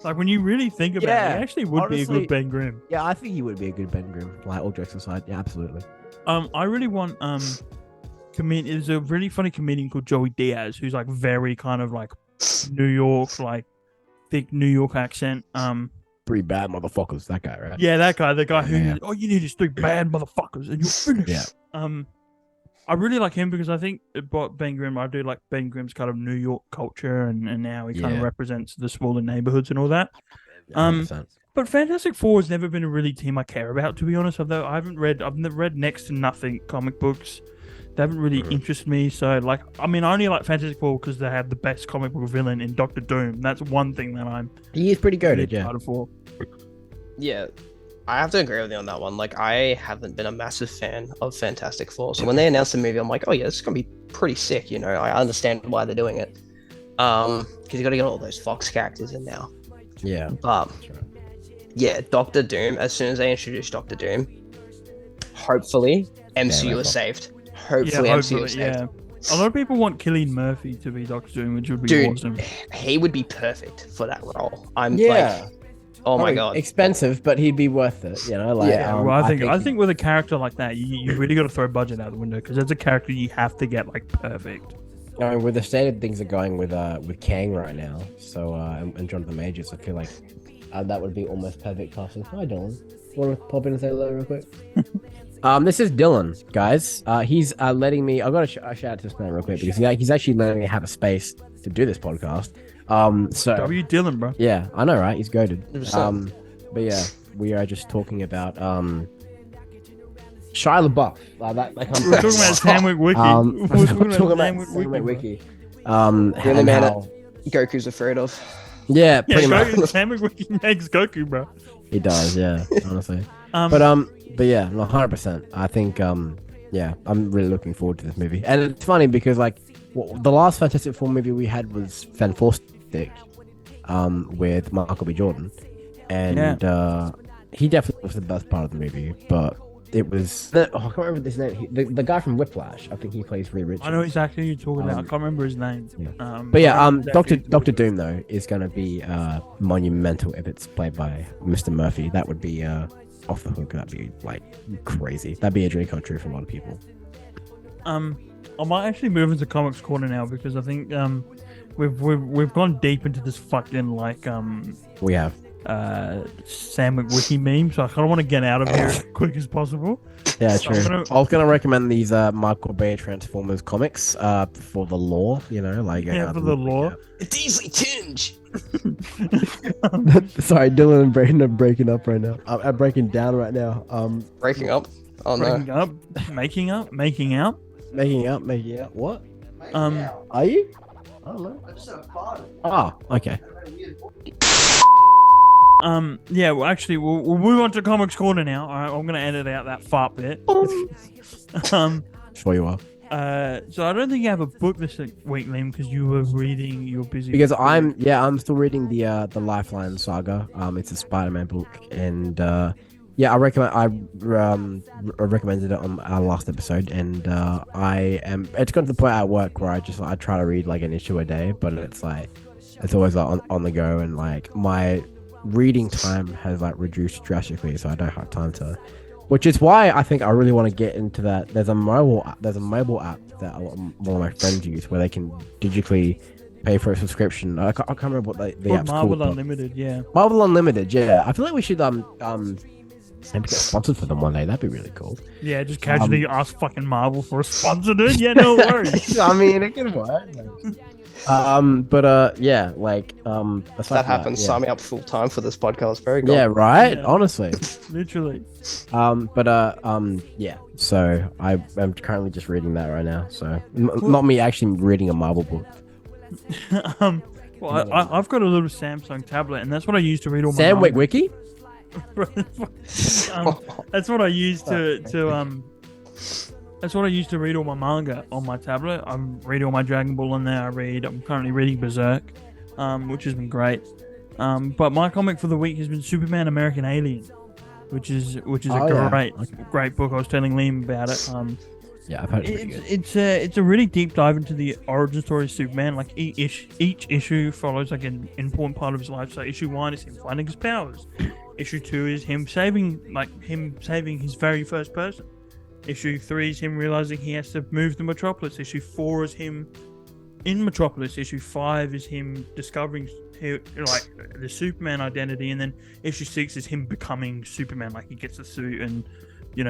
Like, when you really think about it, he actually would be a good Ben Grimm. Yeah, I think he would be a good Ben Grimm. Like, all jokes aside, yeah, absolutely. I really want there's a really funny comedian called Joey Diaz who's like very kind of like New York, like thick New York accent. Pretty bad motherfuckers, that guy, right? Yeah, that guy, the guy who all you need is 3 bad motherfuckers and you're finished. Yeah. I really like him because I think about Ben Grimm, I do like Ben Grimm's kind of New York culture and now he kind of represents the smaller neighborhoods and all that. 100%. But Fantastic Four has never been a really team I care about, to be honest. Although I've read next to nothing comic books. They haven't really interested me. So, I only like Fantastic Four because they have the best comic book villain in Doctor Doom. That's one thing that he is pretty goated, for. Yeah, I have to agree with you on that one. Like, I haven't been a massive fan of Fantastic Four. So when they announced the movie, I'm like, oh yeah, this is gonna be pretty sick. I understand why they're doing it. Because you got to get all those Fox characters in now. Yeah. That's right. Yeah, Doctor Doom, as soon as they introduce Doctor Doom, hopefully MCU is saved. Hopefully MCU is saved. Yeah. A lot of people want Cillian Murphy to be Doctor Doom, which would be awesome. He would be perfect for that role. Oh my god. Expensive, but he'd be worth it, I think with a character like that, you really got to throw budget out the window because as a character you have to get like perfect. With the state of things are going with Kang right now, so and Jonathan Majors, I feel like that would be almost perfect casting. Hi, Dylan. Want to pop in and say hello real quick? This is Dylan, guys. He's letting me. I've got to shout out to this man real quick because he's actually letting me have a space to do this podcast. So W Dylan, bro. Yeah, I know, right? He's goated. But yeah, we are just talking about Shia LaBeouf. We're talking about Sam Witwicky. We're talking about Sam Witwicky. Really man Goku's afraid of. Yeah, pretty much. Sam Witwicky makes Goku, bro. He does, yeah, honestly. But yeah, 100%. I think, I'm really looking forward to this movie. And it's funny because, the last Fantastic Four movie we had was Fantastic, with Michael B. Jordan. And he definitely was the best part of the movie. But it was... I can't remember his name. The guy from Whiplash, I think he plays Reed Richards. I know exactly who you're talking about. I can't remember his name. Yeah. Doctor Doom, though, is going to be monumental if it's played by Mr. Murphy. That would be... off the hook. That'd be crazy. That'd be a dream come true for a lot of people. I might actually move into Comics Corner now because I think we've gone deep into this fucking we have Sam Witwicky meme, so I kind of want to get out of here as quick as possible. Yeah, true. I was gonna recommend these Michael Bay Transformers comics for the lore. For the lore. It's easily tinge. Sorry, Dylan and Brayden are breaking up right now. I'm breaking down right now. Breaking up? Oh breaking no. Up, making out. Making out. What? Are you? I don't know. I just said a fart. Oh, okay. Yeah. Well, actually, we'll move on to Comics Corner now. All right, I'm gonna edit out that fart bit. Sure you are. So I don't think you have a book this week, Liam, because you were reading. You're busy. Because I'm still reading the Lifeline saga. It's a Spider-Man book, and yeah, I recommended it on our last episode, and it's got to the point at work where I try to read like an issue a day, but it's always like on the go, and like my reading time has like reduced drastically, so I don't have time to. Which is why I think I really want to get into that. There's a mobile app that one of my friends use where they can digitally pay for a subscription. I can't remember what the app's Marvel called. Unlimited, yeah. Marvel Unlimited, yeah. I feel like we should maybe get sponsored for them one day. That'd be really cool. Yeah, just casually ask fucking Marvel for a sponsor, dude. Yeah, no worries. I mean, it can work. Yeah, like if that happens, sign me up full time for this podcast. Very good. Yeah, right. Yeah. Honestly, literally. Yeah. So I'm currently just reading that right now. So not me actually reading a Marvel book. Well, I've got a little Samsung tablet, and that's what I use to read all my. Samwick Wiki. That's what I use That's what I used to read all my manga on my tablet. I'm reading all my Dragon Ball on there. I'm currently reading Berserk, which has been great. But my comic for the week has been Superman American Alien, which is a great book. I was telling Liam about it. Yeah, I've heard it's a really deep dive into the origin story of Superman. Like each issue follows like an important part of his life. So issue 1 is him finding his powers. Issue 2 is him saving his very first person. Issue 3 is him realizing he has to move to Metropolis. Issue 4 is him in Metropolis. Issue 5 is him discovering the Superman identity, and then issue 6 is him becoming Superman. Like he gets the suit, and he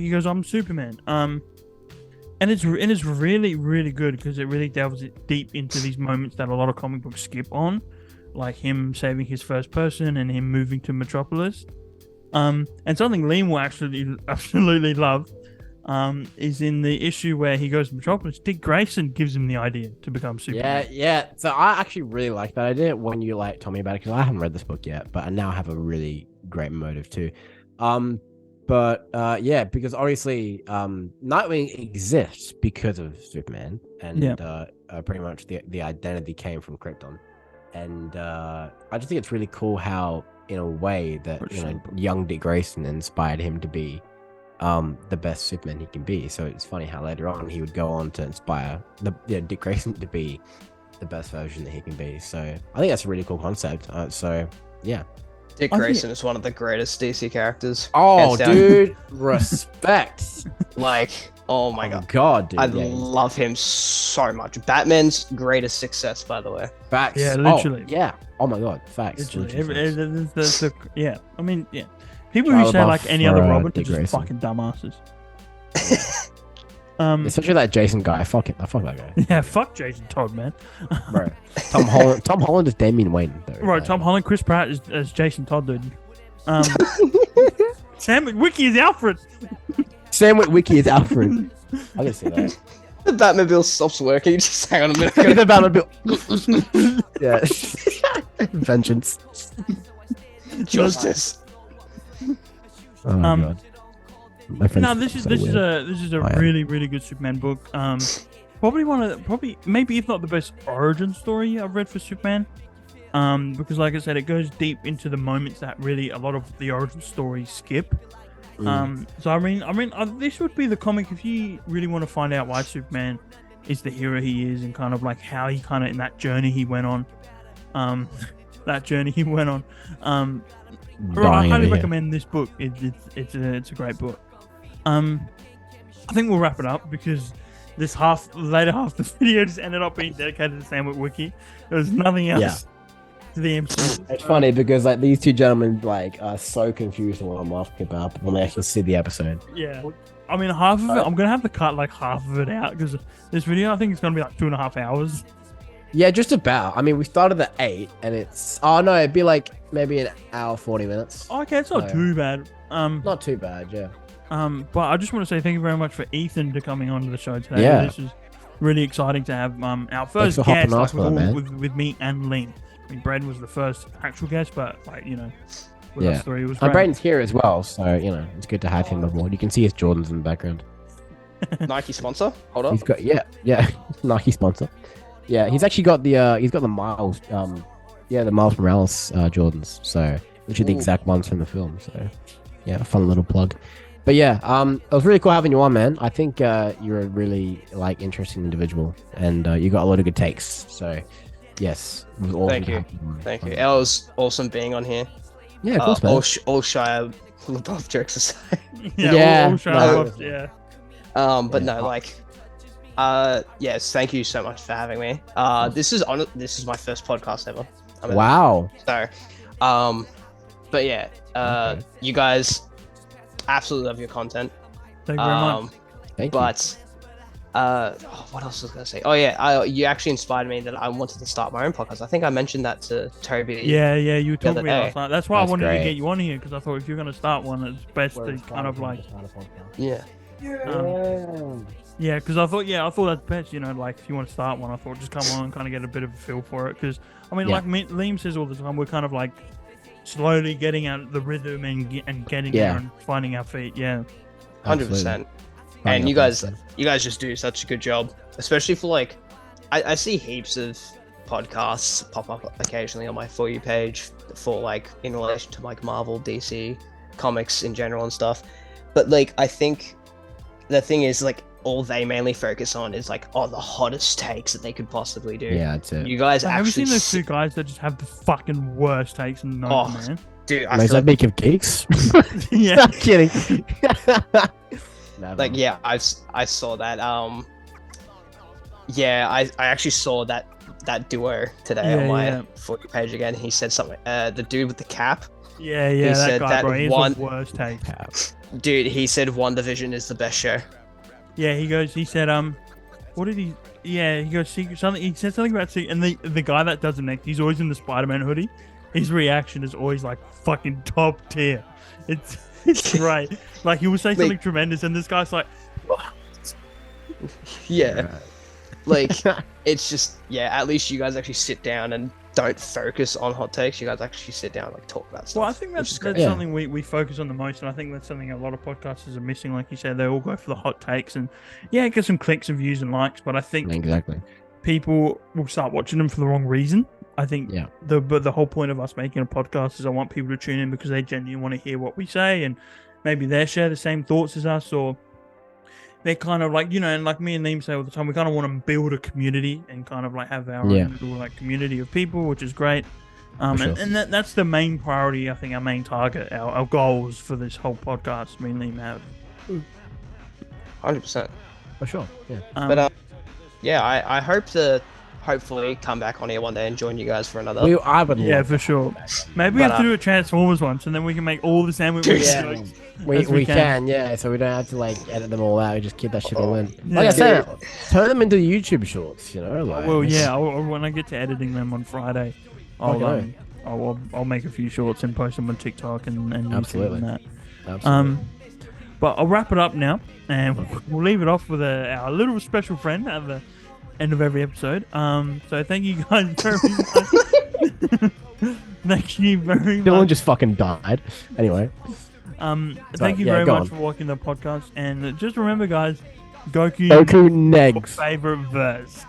goes, "I'm Superman." And it's really, really good because it really delves deep into these moments that a lot of comic books skip on, like him saving his first person and him moving to Metropolis. And something Liam will absolutely love is in the issue where he goes to Metropolis. Dick Grayson gives him the idea to become Superman. Yeah. So I actually really like that idea when you told me about it, because I haven't read this book yet, but I now have a really great motive too. Because obviously Nightwing exists because of Superman, and pretty much the identity came from Krypton, and I just think it's really cool how, in a way, that young Dick Grayson inspired him to be the best Superman he can be. So it's funny how later on he would go on to inspire Dick Grayson to be the best version that he can be. So I think that's a really cool concept. Dick Grayson is one of the greatest DC characters. Oh, dude, respect. Oh my god, dude, I love him so much. Batman's greatest success, by the way. Facts. Yeah, literally. Oh my god, facts. Yeah. I mean, yeah. People who say like any other Robin are just fucking dumbasses. Especially that Jason guy. Fuck that guy. Yeah, fuck Jason Todd, man. Right. Tom Holland is Damian Wayne, though. Right, Tom Holland, Chris Pratt is Jason Todd, dude. Sam Witwicky is Alfred. Sam Witwicky is Alfred. I can see that. The Batmobile stops working. Just hang on a minute. The Batmobile. Yeah. Vengeance. Justice. Oh my god. This is a really, really good Superman book. Probably maybe if not the best origin story I've read for Superman. Because like I said, it goes deep into the moments that really a lot of the origin stories skip. So I mean, this would be the comic if you really want to find out why Superman is the hero he is, and kind of like how he kind of in that journey he went on. I highly recommend this book. It's a great book. I think we'll wrap it up because this later half of the video just ended up being dedicated to Sam Witwicky. There was nothing else to the MCU. It's funny because these two gentlemen are so confused on what I'm asking about when they actually see the episode. Yeah. I mean, half of it, I'm going to have to cut half of it out because this video, I think it's going to be 2.5 hours. Yeah, just about. I mean, we started at 8 and it'd be maybe an hour, 40 minutes. Okay, it's not too bad. Not too bad, yeah. But I just want to say thank you very much for Ethan to coming onto the show today. Yeah. This is really exciting to have our first guest with me and Liam. I mean, Braden was the first actual guest, but with us three, it was great. And Braden's here as well, so it's good to have him aboard. You can see his Jordans in the background. Nike sponsor. Hold up. He's got Nike sponsor. Yeah, he's actually got the Miles the Miles Morales Jordans. So which are the exact ones from the film. So yeah, fun little plug. But yeah, it was really cool having you on, man. I think you're a really like interesting individual, and you got a lot of good takes. So yes, it was awesome. Thank you. It was awesome being on here. Yeah, of course, man. All Shia LaBeouf jokes aside. Yeah. All Shia LaBeouf, yeah. But no, like, yes, thank you so much for having me. This is my first podcast ever. Wow. So, but yeah, you guys absolutely love your content. Thank you very much. Thank you. But, what else was I gonna say? Oh yeah, you actually inspired me that I wanted to start my own podcast. I think I mentioned that to Toby. Yeah, you were talking to me day. last night. That's why I wanted great. to get you on here because I thought if you're gonna start one, it's best to kind of like. Yeah. Yeah, because I thought that's best. You know, like if you want to start one, I thought just come on and kind of get a bit of a feel for it. Because I mean, like Liam says all the time, we're kind of like slowly getting out the rhythm and getting there and finding our feet. Yeah, 100%. And you guys just do such a good job, especially for like, I see heaps of podcasts pop up occasionally on my For You page for like in relation to like Marvel, DC, comics in general and stuff. But like, I think the thing is like all they mainly focus on is like, the hottest takes that they could possibly do. Yeah, that's it. You guys have you actually seen those two guys that just have the fucking worst takes in the night, man? Dude, Does that make him geeks? Yeah, Not kidding. Like, yeah, I saw that. Yeah, I actually saw that duo today on my For You page again. He said something. The dude with the cap. Yeah, he that said guy, that bro. He's one the worst take. dude. He said WandaVision is the best show. Yeah, he said, what did he? Yeah, he goes something. He said something about and the guy that does it next. He's always in the Spider-Man hoodie. His reaction is always like fucking top tier. It's great. Like he will say something tremendous, and this guy's like, yeah, like it's just at least you guys actually sit down and don't focus on hot takes. You guys actually sit down and like talk about stuff. Well, I think that's something we focus on the most, and I think that's something a lot of podcasters are missing. Like you said, they all go for the hot takes, and get some clicks and views and likes. But I think people will start watching them for the wrong reason. I think the whole point of us making a podcast is I want people to tune in because they genuinely want to hear what we say, and maybe they share the same thoughts as us, or they're kind of like, and like me and Liam say all the time, we kind of want to build a community and kind of like have our own little like community of people, which is great. And that's the main priority. I think our main target, our goals for this whole podcast, me and Liam have. 100%. For sure. Yeah. But I hope to hopefully come back on here one day and join you guys for another. I would love for sure. Maybe we have to do a Transformers once, and then we can make all the sandwiches. We can, so we don't have to like edit them all out. We just keep that shit all in. Like I said, turn them into YouTube shorts, like. Well, when I get to editing them on Friday, I'll make a few shorts and post them on TikTok and YouTube and that. Absolutely. But I'll wrap it up now, and we'll leave it off with our little special friend at the end of every episode. So thank you guys very much. Thank you very much. Dylan just fucking died. Anyway. Thank you very much for watching the podcast, and just remember, guys, Goku Negs. Favorite verse.